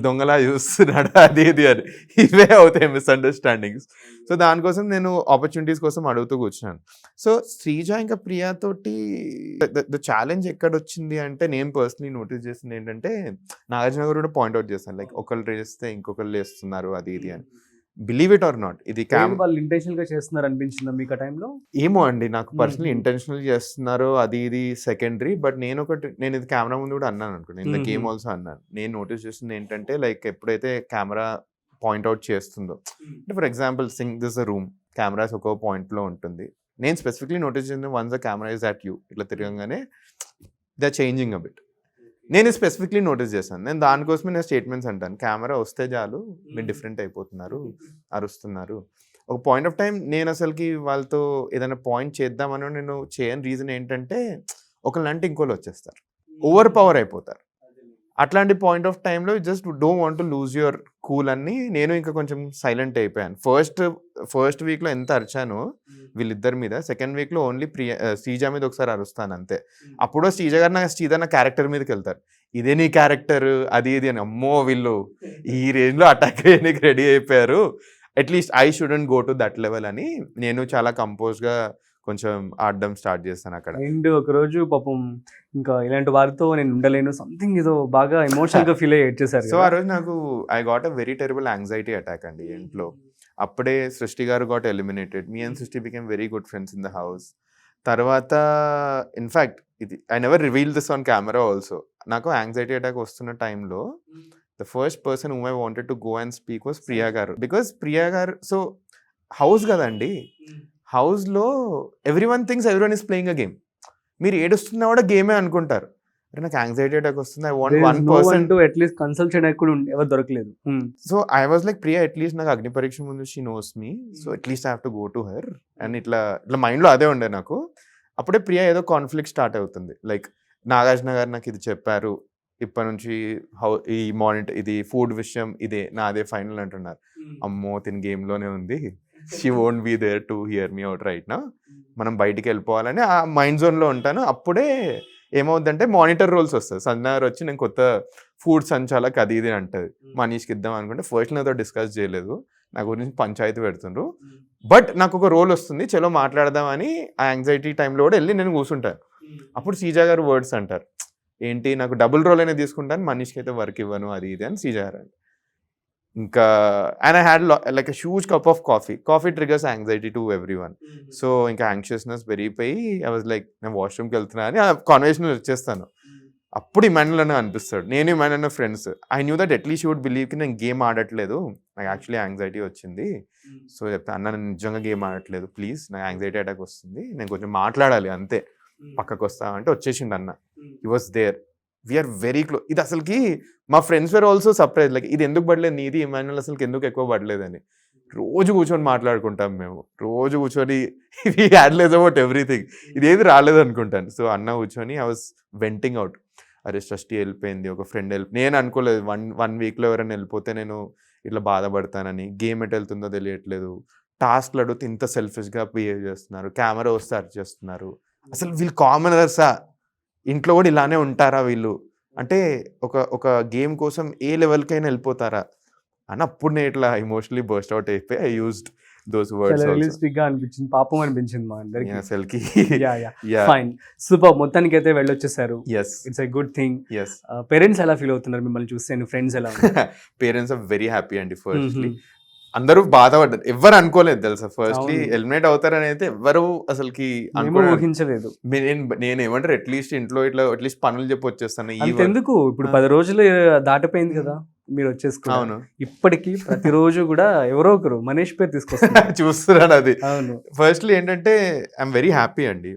దొంగలా చూస్తున్నాడు అది ఇది అని, ఇవే అవుతాయి మిస్అండర్స్టాండింగ్స్. సో దానికోసం నేను ఆపర్చునిటీస్ కోసం అడుగుతూ కూర్చున్నాను. సో శ్రీజ ఇంకా ప్రియా తోటి ద ఛాలెంజ్ ఎక్కడ వచ్చింది అంటే నేను పర్సనలీ నోటీస్ చేసింది ఏంటంటే నాగార్జున గారు కూడా పాయింట్అవుట్ చేస్తాను, లైక్ ఒకళ్ళు చేస్తే ఇంకొకళ్ళు చేస్తున్నారు అది ఇది అని. బిలీవ్ ఇట్ ఆర్ నాట్, ఇది వాళ్ళు ఇంటెన్షనల్ గా చేస్తున్నారు అనిపించిందా మీకు ఆ టైంలో? ఏమో అండి, నాకు పర్సనలీ ఇంటెన్షనల్ చేస్తున్నారు అది ఇది సెకండరీ. బట్ నేను ఇది కెమెరా ముందు కూడా అన్నాను అనుకోండి, ఇన్ ద గేమ్ ఆల్సో అన్నాను. నేను నోటీస్ చేస్తుంది ఏంటంటే లైక్ ఎప్పుడైతే కెమెరా పాయింట్అవుట్ చేస్తుందో, అంటే for example sing this a room, cameras ఒక పాయింట్ లో ఉంటుంది. నేను స్పెసిఫిక్లీ నోటీస్ చేసింది once the camera is at you ఇట్లా తిరగంగానే they are changing a bit. నేను స్పెసిఫిక్లీ నోటీస్ చేశాను. నేను దానికోసమే నేను స్టేట్మెంట్స్ అంటాను, కెమెరా వస్తే చాలు మీరు డిఫరెంట్ అయిపోతున్నారు, అరుస్తున్నారు. ఒక పాయింట్ ఆఫ్ టైం నేను అసలుకి వాళ్ళతో ఏదైనా పాయింట్ చేద్దామని నేను చేయని రీజన్ ఏంటంటే ఒకళ్ళంటే ఇంకోళ్ళు వచ్చేస్తారు, ఓవర్ పవర్ అయిపోతారు. అట్లాంటి పాయింట్ ఆఫ్ టైంలో just don't want to lose your cool అని నేను ఇంకా కొంచెం సైలెంట్ అయిపోయాను. ఫస్ట్ వీక్లో ఎంత అరిచాను వీళ్ళిద్దరి మీద, సెకండ్ వీక్లో ఓన్లీ శ్రీజ మీద ఒకసారి అరుస్తాను అంతే. అప్పుడు శ్రీజ గారు నా క్యారెక్టర్ మీదకి వెళ్తారు, ఇదే నీ క్యారెక్టర్ అది ఇది అని. అమ్మో వీళ్ళు ఈ రేంజ్లో అటాక్ అయ్యడానికి రెడీ అయిపోయారు, at least I shouldn't go to that level అని నేను చాలా కంపోజ్గా కొంచెం ఆడడం స్టార్ట్ చేస్తాను అక్కడ. అండ్ ఒకరోజు పాపం ఇంకా ఇలాంటి వారితో నేను ఉండలేను సంథింగ్ ఏదో బాగా ఎమోషనల్ గా ఫీల్ అయ్యి వచ్చేసారు. సో ఆ రోజు నాకు I got a very terrible anxiety attack అండి ఇంట్లో. అప్పుడే సృష్టి గారు గాట్ ఎలిమినేటెడ్, మీ అండ్ సృష్టి became very good friends in the house. తర్వాత ఇన్ఫాక్ట్ ఇది I never reveal this on camera also. నాకు యాంగ్జైటీ అటాక్ వస్తున్న టైంలో the first person whom I wanted to go and speak was Priya గారు. Because Priya గారు so house కదండి, హౌస్లో everyone things everyone is playing a game. మీరు ఏడుస్తున్నా కూడా గేమే అనుకుంటారు. అంటే నాకు యాంగ్జైటీ అటాక్ వస్తుంది, I want one person to at least consult చేయడానికి కూడా ఎవరు దొరకలేదు. So I was like Priya at least నాకు అగ్ని పరీక్ష ముందు she knows me, so at least I have to go to her and ఇట్లా మైండ్లో అదే ఉండే నాకు. అప్పుడే ప్రియా ఏదో కాన్ఫ్లిక్ట్ స్టార్ట్ అవుతుంది, లైక్ నాగార్జున గారు నాకు ఇది చెప్పారు, ఇప్పటి నుంచి ఈ ఇది ఫుడ్ విషయం ఇదే నాదే ఫైనల్ అంటున్నారు. అమ్మో తిని గేమ్లోనే ఉంది, she won't be there to hear me out right నా, మనం బయటికి వెళ్ళిపోవాలని ఆ మైండ్ జోన్లో ఉంటాను. అప్పుడే ఏమవుద్దంటే మానిటర్ రోల్స్ వస్తుంది. సంజన గారు వచ్చి నేను కొత్త ఫుడ్ సంచాలక్ అది ఇది అంటది. మనీష్కి ఇద్దాం అనుకుంటే ఫస్ట్ నాతో డిస్కస్ చేయలేదు, నా గురించి పంచాయతీ పెడుతుండ్రు. బట్ నాకు ఒక రోల్ వస్తుంది, చలో మాట్లాడదామని ఆ యాంగ్జైటీ టైంలో కూడా వెళ్ళి నేను కూర్చుంటాను. అప్పుడు సీజా గారు వర్డ్స్ అంటారు, ఏంటి నాకు డబుల్ రోల్ అనేది తీసుకుంటాను, మనీష్కి అయితే వర్క్ ఇవ్వను అది ఇది అని సీజా గారు. ఇంకా and I had like a huge cup of coffee triggers anxiety to every one. So ఇంకా యాంగ్షియస్నెస్ పెరిగిపోయి ఐ వాజ్ లైక్ నేను వాష్రూమ్కి వెళ్తున్నా అని ఆ కాన్వర్సేషన్ వచ్చేస్తాను. అప్పుడు ఇమాన్యుల్ అని అనిపిస్తాడు, నేను Emmanuel friends. I knew that at least you would believe కి నేను గేమ్ ఆడట్లేదు, నాకు యాక్చువల్లీ యాంగ్జైటీ వచ్చింది. సో చెప్తా అన్న నేను నిజంగా గేమ్ ఆడట్లేదు ప్లీజ్, నాకు యాంగ్జైటీ అటాక్ వస్తుంది, నేను కొంచెం మాట్లాడాలి అంతే, పక్కకు వస్తా అంటే వచ్చేసిండు అన్న. He was there, we are very close. ఇది అసలుకి మా friends were also surprise, like ఇది ఎందుకు పడలేదు నీది ఇమాన్యుల్ అసలుకి ఎందుకు ఎక్కువ పడలేదని. రోజు కూర్చొని మాట్లాడుకుంటాం మేము, రోజు కూర్చొని వీ హ్యాడ్లెస్ అబౌట్ ఎవ్రీథింగ్, ఇదేది రాలేదు అనుకుంటాను. సో అన్న కూర్చొని ఐ వాజ్ వెంటింగ్ అవుట్, అరే షష్టి వెళ్ళిపోయింది, ఒక ఫ్రెండ్ నేను అనుకోలేదు వన్ వీక్లో ఎవరైనా వెళ్ళిపోతే నేను ఇట్లా బాధపడతానని, గేమ్ ఎటు వెళ్తుందో తెలియట్లేదు, టాస్క్లు అడిగితే ఇంత సెల్ఫిష్గా బిహేవ్ చేస్తున్నారు, కెమెరా వస్తే అర్చ్ చేస్తున్నారు, అసలు వీళ్ళు కామనర్సా, ఇంట్లో కూడా ఇలానే ఉంటారా వీళ్ళు, అంటే ఒక గేమ్ కోసం ఏ లెవెల్కైనా వెళ్ళిపోతారా అని అప్పుడు నేను ఇట్లా ఇమోషనలీ బర్స్ట్ అవుట్ అయిపోయి I used those words. Realistic గా అనిపించింది, పాపం అనిపించింది మా అందరికి అసలుకి. Fine, super. మొత్తానికి అయితే వెళ్ళొచ్చేసారు, yes it's a good thing. yes parents ఎలా ఫీల్ అవుతున్నారు మిమ్మల్ని చూస్తే, ఫ్రెండ్స్ ఎలా ఉన్నారు? పేరెంట్స్ ఆర్ వెరీ హ్యాపీ అండి. ఫస్ట్లీ అందరూ బాధపడ్డారు, ఎవరు అనుకోలేదు తెలుసా ఫస్ట్లీ ఎలిమినేట్ అవుతారని అయితే ఎవరు అసలుకి ఊహించలేదు. నేను ఏమంటారు అట్లీస్ట్ ఇంట్లో ఇట్లా అట్లీస్ట్ పనులు చెప్పి వచ్చేస్తాను. ఎందుకు ఇప్పుడు 10 రోజులు దాటిపోయింది కదా మీరు వచ్చేసుకున్నాను, ఇప్పటికీ ప్రతిరోజు కూడా ఎవరో ఒకరు మనీష్ పేరు తీసుకొస్తారు చూస్తున్నాను. అది అవును. ఫస్ట్లీ ఏంటంటే ఐఎమ్ వెరీ హ్యాపీ అండి,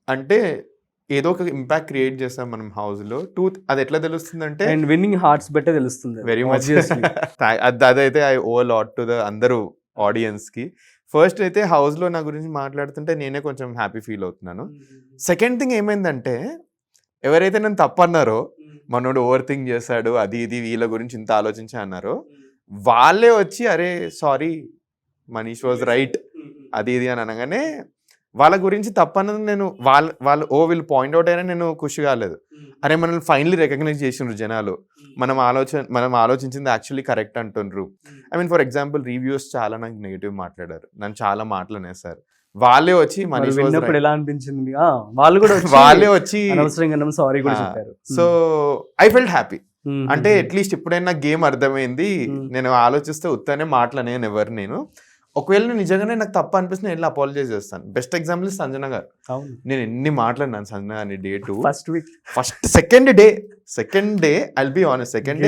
అంటే ఏదో ఒక ఇంపాక్ట్ క్రియేట్ చేస్తాం మనం హౌస్ లో. అది ఎట్లా తెలుస్తుంది అంటే విన్నింగ్ హార్ట్స్ బట్టే తెలుస్తుంది వెరీ మచ్. అదైతే I owe lot to the అందరూ ఆడియన్స్ కి. ఫస్ట్ అయితే హౌస్ లో నా గురించి మాట్లాడుతుంటే నేనే కొంచెం హ్యాపీ ఫీల్ అవుతున్నాను. సెకండ్ థింగ్ ఏమైందంటే ఎవరైతే నన్ను తప్పన్నారో, మనోడు ఓవర్ థింక్ చేశాడు అది ఇది వీళ్ళ గురించి ఇంత ఆలోచించి అన్నారో, వాళ్ళే వచ్చి అరే సారీ మనీష్ వాజ్ రైట్ అది ఇది అని అనగానే వాళ్ళ గురించి తప్పన్నది నేను వాళ్ళు వీళ్ళు పాయింట్అవుట్ అయినా నేను ఖుషి కాలేదు. అరే మనల్ని ఫైనలీ రికగ్నైజ్ చేసిండ్రు జనాలు, మనం ఆలోచించింది యాక్చువల్లీ కరెక్ట్ అంటుండ్రు. I mean for example reviews చాలా నాకు నెగిటివ్ మాట్లాడారు, నన్ను చాలా మాటలు అనేసారు. వాళ్ళే వచ్చి ఎలా అనిపించింది, వాళ్ళు కూడా వాళ్ళే వచ్చి సారీ కూడా చెప్పారు. సో ఐ ఫెల్ట్ హ్యాపీ, అంటే అట్లీస్ట్ ఇప్పుడైనా గేమ్ అర్థమైంది. నేను ఆలోచిస్తే ఉత్తనే మాటలనే ఎవరు నేను ఒకవేళ నిజంగానే నాకు తప్ప అనిపిస్తే నేను అపాలజైజ్ చేస్తాను. బెస్ట్ ఎగ్జాంపుల్ సంజన గారు, నేను ఎన్ని మాట్లాడినాను సంజన గారిని day to second day I'll be honest, second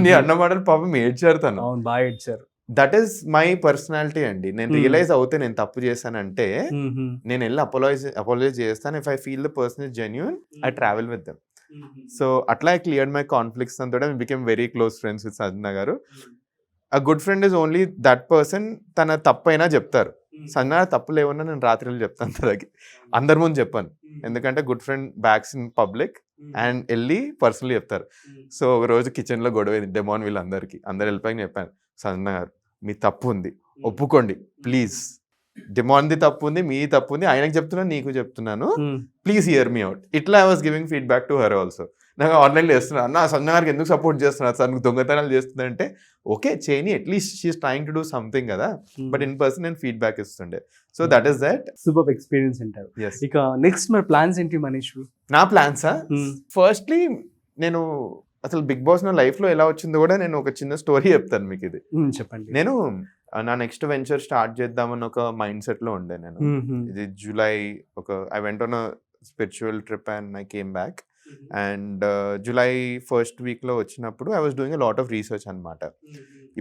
day అన్న మాటలు పాపం ఏడ్చారు తను, బాగా ఏడ్చారు. దట్ ఈస్ మై పర్సనాలిటీ అండి. నేను రియలైజ్ అవుతే నేను తప్పు చేశానంటే నేను వెళ్ళి అపాలజైజ్ చేస్తాను. If I feel the person is genuine I travel with them. So అట్లా ఐ క్లియర్డ్ మై కాన్ఫ్లిక్ట్స్ అంతా I became very close friends with Sanjana గారు. A good friend is only that person, తన తప్పైనా చెప్తారు. సంజన తప్పులు ఏమన్నా నేను రాత్రిలో చెప్తాను తనకి, అందరి ముందు చెప్పాను. ఎందుకంటే good friend backs in public and వెళ్ళి పర్సనలీ చెప్తారు. సో ఒక రోజు కిచెన్ లో గొడవ డెమాన్ వీళ్ళందరికీ, అందరు వెళ్ళిపోయి చెప్పాను, సంజన గారు మీ తప్పు ఉంది ఒప్పుకోండి ప్లీజ్, డిమాండ్ది తప్పు ఉంది, మీ తప్పు ఉంది, ఆయనకు చెప్తున్నాను నీకు చెప్తున్నాను, ప్లీజ్ హియర్ మీ అవుట్. ఇట్లా I was giving feedback to her also. నాకు ఆన్లైన్లో చేస్తున్నాను అన్న సంజన గారికి ఎందుకు సపోర్ట్ చేస్తున్నారు సార్, నువ్వు దొంగతనాలు చేస్తుందంటే ఓకే చేయని, at least she is trying to do something కదా, బట్ ఇన్ పర్సన్ నేను ఫీడ్బ్యాక్ ఇస్తుండే. So that is that super experience అంటారు. ఇక నెక్స్ట్ మరి ప్లాన్స్ ఏంటి మనీష్? నా ప్లాన్సా, ఫస్ట్లీ నేను అసలు బిగ్ బాస్ నా లైఫ్ లో ఎలా వచ్చిందో కూడా నేను ఒక చిన్న స్టోరీ చెప్తాను మీకు. ఇది చెప్పండి. నేను నా నెక్స్ట్ వెంచర్ స్టార్ట్ చేద్దామని ఒక మైండ్ సెట్ లో ఉండే నేను. ఇది July I went on a spiritual trip and I came back. And July first week లో వచ్చినప్పుడు I was doing a lot of research అనమాట.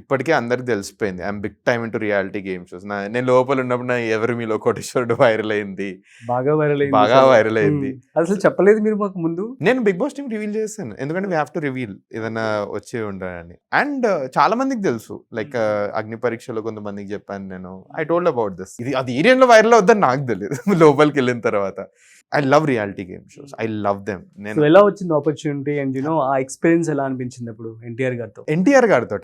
ఇప్పటికే అందరికి తెలిసిపోయింది I'm big time into reality game shows. నేను లోపల ఉన్నప్పుడు నా ఎవరు మీలో కోటేశ్వరుడు వైరల్ అయింది, బాగా వైరల్ అయింది. అసలు చెప్పలేదు మీరు మాకు ముందు. నేను బిగ్ బాస్ టీమ్ రివీల్ చేశాను, ఎందుకంటే వీ హ్యావ్ టు రివీల్ ఏదైనా వచ్చే ఉండాలని. అండ్ చాలా మందికి తెలుసు, లైక్ అగ్ని పరీక్షలో కొంతమందికి చెప్పాను నేను, ఐ టోల్డ్ అబౌట్ దిస్. ఇది అది ఈరియన్లో వైరల్ అవుద్దని నాకు తెలియదు లోపలికి వెళ్ళిన తర్వాత. I love reality game shows, I love them. నేను ఎలా వచ్చింది ఆపర్చునిటీ అండ్ ఆ ఎక్స్పీరియన్స్ ఎలా అనిపించింది అప్పుడు ఎన్టీఆర్ గారితో?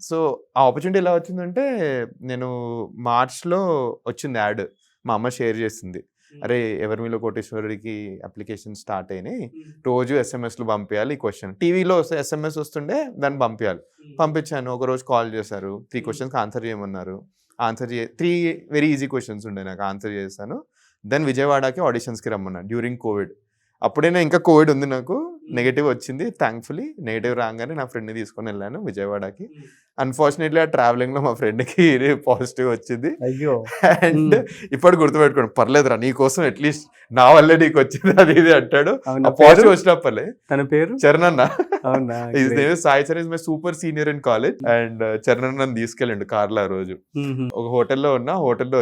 సో ఆ ఆపర్చునిటీ ఎలా వచ్చిందంటే, నేను మార్చ్లో వచ్చింది యాడ్, మా అమ్మ షేర్ చేసింది. అరే ఎవరి మీలో కోటేశ్వరుడికి అప్లికేషన్ స్టార్ట్ అయినాయి, రోజు ఎస్ఎంఎస్లు పంపించాలి ఈ క్వశ్చన్. టీవీలో వస్తే ఎస్ఎంఎస్ వస్తుండే, దాన్ని పంపించాలి. పంపించాను, ఒకరోజు కాల్ చేశారు, 3 క్వశ్చన్స్కి ఆన్సర్ చేయమన్నారు. 3 వెరీ ఈజీ క్వశ్చన్స్ ఉండే, నాకు ఆన్సర్ చేశాను. దెన్ విజయవాడకి ఆడిషన్స్కి రమ్మన్నాను డ్యూరింగ్ కోవిడ్. అప్పుడైనా ఇంకా కోవిడ్ ఉంది, నాకు నెగటివ్ వచ్చింది. థ్యాంక్ఫుల్లీ నెగటివ్ రాగానే నా ఫ్రెండ్ని తీసుకొని వెళ్ళాను విజయవాడకి. అన్ఫార్చునేట్లీ ఆ ట్రావెలింగ్లో మా ఫ్రెండ్కి పాజిటివ్ వచ్చింది. అయ్యో. అండ్ ఇప్పుడు గుర్తుపెట్టుకోండి, పర్లేదురా నీ కోసం అట్లీస్ట్ నా వల్లే నీకు వచ్చింది అది ఇది అంటాడు. పాజిటివ్ వచ్చినప్పలే. తన పేరు చరణ్ అన్న. His name is Sai Charan, is my super senior in college. And Charan అన్న తీసుకెళ్ళండు కార్లో ఆ రోజు. ఒక హోటల్లో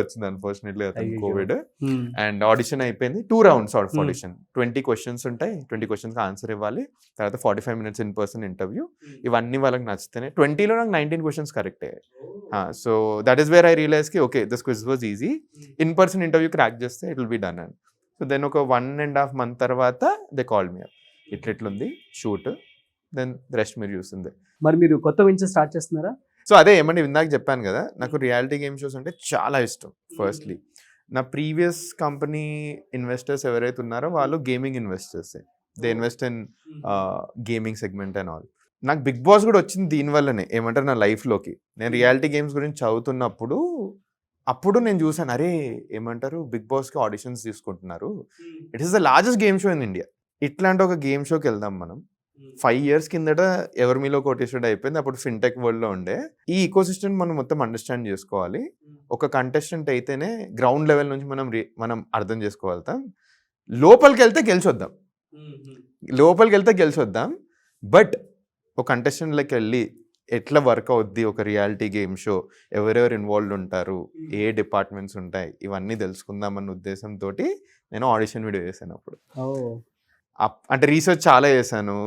వచ్చింది అన్ఫార్చునేట్లీ అతను కోవిడ్. అండ్ ఆడిషన్ అయిపోయింది, 2 rounds ఆఫ్ ఆడిషన్. 20 questions ఉంటాయి, 20 questions ఆన్సర్ ఇవ్వాలి. తర్వాత 45 minutes ఇన్ పర్సన్ ఇంటర్వ్యూ. ఇవన్నీ వాళ్ళకి నచ్చితేనే 20లో నాకు 19 questions కరెక్ట్ అయ్యాయి. So that is where I realise కి okay this quiz was easy. In person interview crack చేస్తే it will be done. And so then ఒక 1.5 months తర్వాత దే కాల్ మీ అప్, ఇట్లుంది షూట్, దెన్ రెస్ట్ మీరు చూస్తుంది. మరి మీరు కొత్త వెంచర్ స్టార్ట్ చేస్తున్నారా? సో అదే ఏమంటే ఇందాక చెప్పాను కదా, నాకు రియాలిటీ గేమ్ షోస్ అంటే చాలా ఇష్టం. ఫస్ట్లీ నా ప్రీవియస్ కంపెనీ ఇన్వెస్టర్స్ ఎవరైతే ఉన్నారో వాళ్ళు gaming investors, they invest in gaming segment and all. నాకు బిగ్ బాస్ కూడా వచ్చింది దీనివల్లనే, ఏమంటారు నా లైఫ్లోకి. నేను రియాలిటీ గేమ్స్ గురించి చదువుతున్నప్పుడు అప్పుడు నేను చూసాను, అరే ఏమంటారు బిగ్ బాస్కి ఆడిషన్స్ తీసుకుంటున్నారు, it is the largest game show in India. ఇట్లాంటి ఒక గేమ్ షోకి వెళ్దాం మనం. 5 years కిందట ఎవరి మీలో కోటేశ్వరుడు అయిపోయింది, అప్పుడు ఫిన్టెక్ వరల్డ్లో ఉండే. ఈ ఈకోసిస్టమ్ మనం మొత్తం అండర్స్టాండ్ చేసుకోవాలి. ఒక కంటెస్టెంట్ అయితేనే గ్రౌండ్ లెవెల్ నుంచి మనం అర్థం చేసుకోగలుగుతాం. లోపలికి వెళ్తే గెలిచొద్దాం. బట్ ఒక కంటెస్టెంట్లోకి వెళ్ళి ఎట్లా వర్క్ అవుద్ది ఒక రియాలిటీ గేమ్ షో, ఎవరెవరు ఇన్వాల్వ్ ఉంటారు, ఏ డిపార్ట్మెంట్స్ ఉంటాయి, ఇవన్నీ తెలుసుకుందామన్న ఉద్దేశంతో నేను ఆడిషన్ వీడియో చేశాను. అప్పుడు అంటే రీసెర్చ్ చాలా చేశాను.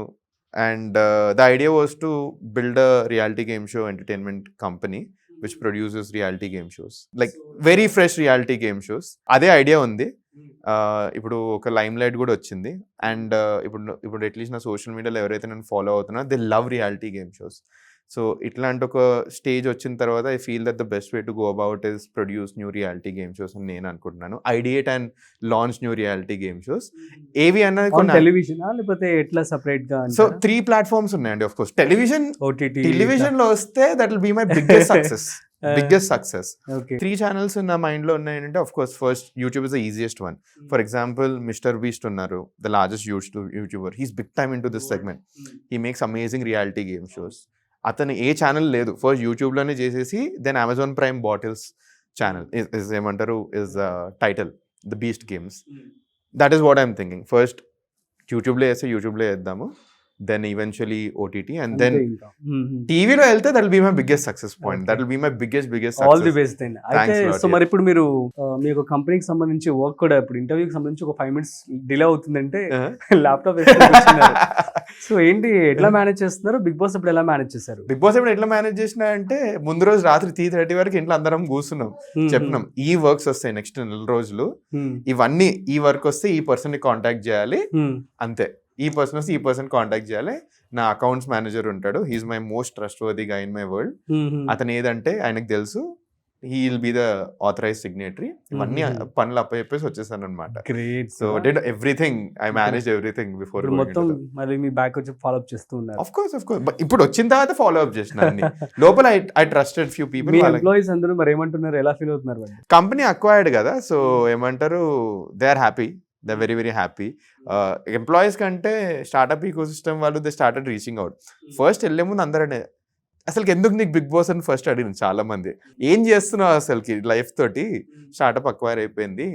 And the idea was to build a reality game show entertainment company which produces reality game shows, like very fresh reality game shows. అదే ఐడియా ఉంది. ఇప్పుడు ఒక లైమ్ లైట్ కూడా వచ్చింది. అండ్ ఇప్పుడు అట్లీస్ట్ నా సోషల్ మీడియాలో ఎవరైతే నేను ఫాలో అవుతున్నారో they love reality game shows. So ఇట్లాంటి ఒక స్టేజ్ వచ్చిన తర్వాత I feel that the best way to go about is produce new reality game shows అని నేను అనుకుంటున్నాను. Ideate and launch new reality game shows. ఏవి అన్నది టెలివిజన్ లేకపోతే ఎట్లా సెపరేట్ గా? సో 3 platforms ఉన్నాయండి. ఆఫ్ కోర్స్ టెలివిజన్ లో వస్తే that will be my biggest success. 3 channels నా మైండ్ లో ఉన్నాయంటే of course first YouTube is the easiest one. For example Mr Beast ఉన్నారు, the largest YouTuber. He's big time in to this segment. He makes amazing reality game shows. అతను ఏ channel లేదు, first యూట్యూబ్లోనే చేసేసి then Amazon Prime battles channel is ఏమంటారు is title the Beast Games. That is what I'm thinking. First యూట్యూబ్లో వేస్తే యూట్యూబ్లో వేద్దాము, then eventually OTT, and then TV లో వెళ్తే that will be my biggest success point. That will be my biggest success. All the best then. అయితే so మరి ఇప్పుడు మీరు మీ యొక్క కంపెనీకి సంబంధించి వర్క్ కూడా ఇప్పుడు ఇంటర్వ్యూకి సంబంధించి ఒక 5 minutes డిలే అవుతుందంటే ల్యాప్టాప్ సో ఏంటి ఎట్లా మేనేజ్ చేస్తున్నారు? బిగ్ బాస్ ఇప్పుడు ఎలా మేనేజ్ చేశారు? బిగ్ బాస్ ఇప్పుడు ఎట్లా మేనేజ్ చేసినా అంటే ముందు రోజు రాత్రి 3:30 వరకు ఇంట్లో అందరం కూర్చున్నాం, చెప్పినాం ఈ వర్క్స్ వస్తాయి నెక్స్ట్ 4 రోజులు, ఇవన్నీ ఈ వర్క్ వస్తే ఈ పర్సన్ ని కాంటాక్ట్ చేయాలి, అంతే. ఈ పర్సన్ వస్తే ఈ పర్సన్ కాంటాక్ట్ చేయాలి. నా అకౌంట్స్ మేనేజర్ ఉంటాడు, he's my most trustworthy గా ఇన్ మై వరల్డ్. అతను ఏదంటే ఆయనకు తెలుసు, he will be the authorise signatory. ఇవన్నీ పనులు అప్పచెప్పేసి వచ్చేసాను అనమాట. So did everything, I manage everything before. మొత్తం మరి మీ బ్యాక్ వచ్చి ఫాలో అప్ చేస్తూ ఉన్నారు? ఆఫ్ కోర్స్ ఇప్పుడు వచ్చిన తర్వాత ఫాలో అప్ చేసిన లోపల ఐ ట్రస్టెడ్ ఫ్యూ పీపుల్. మీ ఎంప్లాయీస్ అందరూ మరి ఏమంటున్నారు, ఎలా ఫీల్ అవుతున్నారు? కంపెనీ అక్వైర్డ్ కదా, సో ఏమంటారు they are happy, they very very happy. Employees కంటే స్టార్ట్అప్ ఈకోసిస్టమ్ వాళ్ళు they started reaching out. First వెళ్ళే ముందు అందరనే అసలు ఎందుకు నీకు బిగ్ బాస్ అని ఫస్ట్ అడిగిన చాలా మంది, ఏం చేస్తున్నావు అసలుకి లైఫ్ తోటి, స్టార్ట్అప్ అక్వైర్ అయిపోయింది,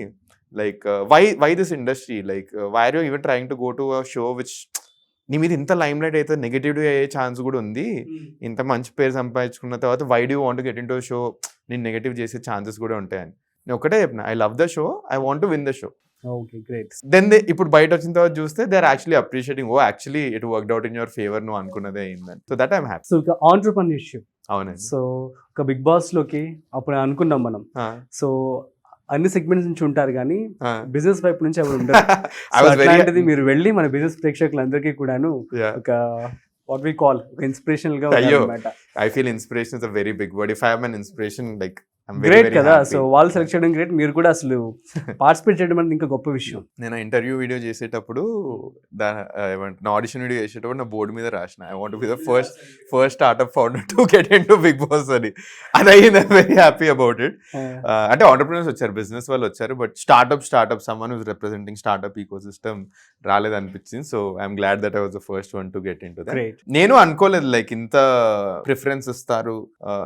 like why this industry, like why are you even trying to go to a show which నీ మీద ఇంత లైమ్ లైట్ అయితే నెగటివిటీ అయ్యే ఛాన్స్ కూడా ఉంది, ఇంత మంచి పేరు సంపాదించుకున్న తర్వాత why do want get in to show, నేను నెగటివ్ చేసే ఛాన్సెస్ కూడా ఉంటాయని. నేను ఒకటే చెప్పిన, I love the show, I want to win the show. Okay, great. Then ఇప్పుడు బయట వచ్చిన తర్వాత చూస్తే they are actually appreciating, oh actually it worked out in your favour, నువ్వు అనుకున్నదే అయిందని. So that I'm happy. So ఇక ఆంటర్‌ప్రెన్యూర్‌షిప్. అవునండి. సో ఒక బిగ్ బాస్ లోకి అప్పుడు అనుకున్నాం మనం. సో అన్ని సెగ్మెంట్స్ నుంచి ఉంటారు కానీ బిజినెస్ వైపు నుంచి ఎవరు ఉండరు. అట్లాంటిది మీరు వెళ్ళి మన బిజినెస్ ప్రేక్షకులందరికీ కూడాను ఒక వాట్ వి కాల్ ఒక ఇన్స్పిరేషనల్ గా అన్నమాట. I feel inspiration is a very big word. If I am an inspiration, like I'm very, great very కదా. happy. సో వాళ్ళు సెలెక్ట్ చేయడం గ్రేట్, మీరు కూడా అసలు పార్టిసిపేట్ చేయడం అనేది ఇంకా గొప్ప విషయం. నేను ఇంటర్వ్యూ వీడియో చేసేటప్పుడు ఏమంటున్నా ఆడిషన్ వీడియో చేసేటప్పుడు నా బోర్డు మీద రాసిన, I want be the first startup founder to get in to Bigg Boss అని. అది అయ్యింది, I'm very happy about it. అంటే ఆంటర్‌ప్రెన్యూర్స్ వచ్చారు, బిజినెస్ వాళ్ళు వచ్చారు, but startup someone who's representing startup ecosystem రాలేదనిపించింది. So I'm glad that I was the first one to get in to that. నేను అనుకోలేదు లైక్ ఇంత ప్రిఫరెన్స్ ఇస్తారు,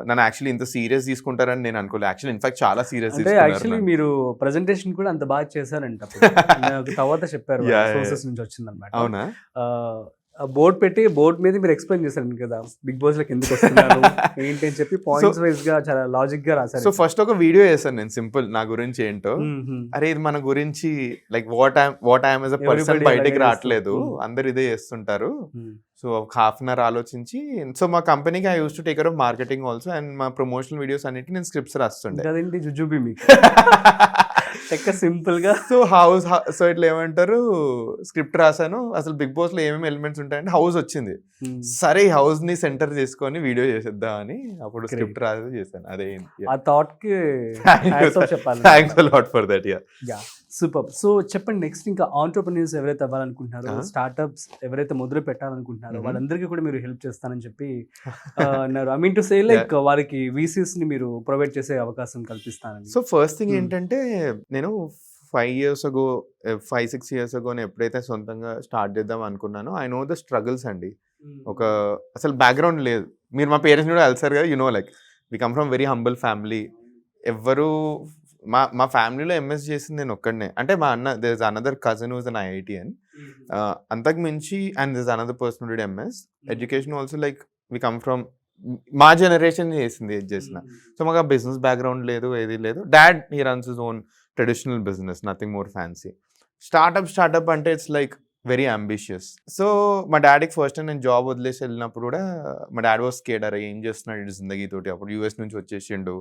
నన్ను యాక్చువల్లీ ఇంత సీరియస్ తీసుకుంటారని నేను అనుకోలేదు. యాక్చువల్లీ ఇన్ఫాక్ట్ చాలా సీరియస్ అంటే యాక్చువల్లీ మీరు ప్రెజెంటేషన్ కూడా అంత బాగా చేశారంట. నాకు తర్వాత చెప్పారు సోర్సెస్ నుంచి వచ్చిందన్నమాట. అవునా? బోర్డ్ పెట్టి బోర్డ్ మీద మీరు ఎక్స్ప్లెయిన్ చేశారు కదా బిగ్ బాస్ లోకి ఎందుకు వస్తున్నారు ఏంటి అని చెప్పి పాయింట్స్ వైజ్ గా చాలా లాజిక్ గా రాశారు. సో ఫస్ట్ ఒక వీడియో చేశాను నేను, సింపుల్ నా గురించి ఏంటో. అరే ఇది మన గురించి like what I'm as a person బయటకి రావట్లేదు, అందరు ఇదే చేస్తుంటారు. సో హాఫ్ అన్ అవర్ ఆలోచించి, సో మా కంపెనీకి I use to take care of marketing also, and మా ప్రమోషనల్ వీడియోస్ అన్నిటి నేను స్క్రిప్ట్స్ రాస్తుండే. అదేంటి జుజుబి మీకు సింపుల్ గా. సో ఇట్లా ఏమంటారు, స్క్రిప్ట్ రాశాను. అసలు బిగ్ బాస్ లో ఏమేమి ఎలిమెంట్స్ ఉంటాయంటే హౌస్ వచ్చింది, సరే ఈ హౌస్ ని సెంటర్ చేసుకొని వీడియో చేసేద్దాం అని అప్పుడు స్క్రిప్ట్ రాసి చేశాను. అదే ఆ థాట్ కి చెప్పాలి. Thanks a lot for that. Yeah, super. So చెప్పండి, నెక్స్ట్ ఇంకా ఆంటర్‌ప్రెన్యూర్స్ ఎవరైతే అవ్వాలనుకుంటున్నారో, స్టార్ట్అప్స్ ఎవరైతే మొదలు పెట్టాలనుకుంటున్నారో వాళ్ళందరికీ కూడా మీరు హెల్ప్ చేస్తానని చెప్పి అన్నారు. I mean to say like వారికి VCs ని మీరు ప్రొవైడ్ చేసే అవకాశం కల్పిస్తానని. సో ఫస్ట్ థింగ్ ఏంటంటే, నేను 5-6 years ago ఎప్పుడైతే సొంతంగా స్టార్ట్ చేద్దాం అనుకున్నానో, ఐ నో ద స్ట్రగుల్స్ అండి. ఒక అసలు బ్యాక్గ్రౌండ్ లేదు. మీరు మా పేరెంట్స్ కూడా కలిసారు కదా, you know like we come from very humble family. ఎవ్వరు మా ఫ్యామిలీలో ఎంఎస్ చేసింది నేను ఒక్కడనే. అంటే మా అన్న, there is another cousin who's an IITian, అంతకు మించి, and there is another person who did MS. Education also like we come from, మా జనరేషన్ చేసింది ఏది చేసిన. సో మాకు ఆ బిజినెస్ బ్యాక్గ్రౌండ్ లేదు, ఏది లేదు. Dad he runs his own traditional business, nothing more fancy. Startup అంటే it's like very ambitious. So మా డాడీకి ఫస్ట్ నేను జాబ్ వదిలేసి వెళ్ళినప్పుడు కూడా మా డాడీ వాస్ స్కేర్డ్, అరే ఏం చేస్తున్నాడు ఇటు జిందగీతోటి. అప్పుడు US నుంచి వచ్చేసిండు,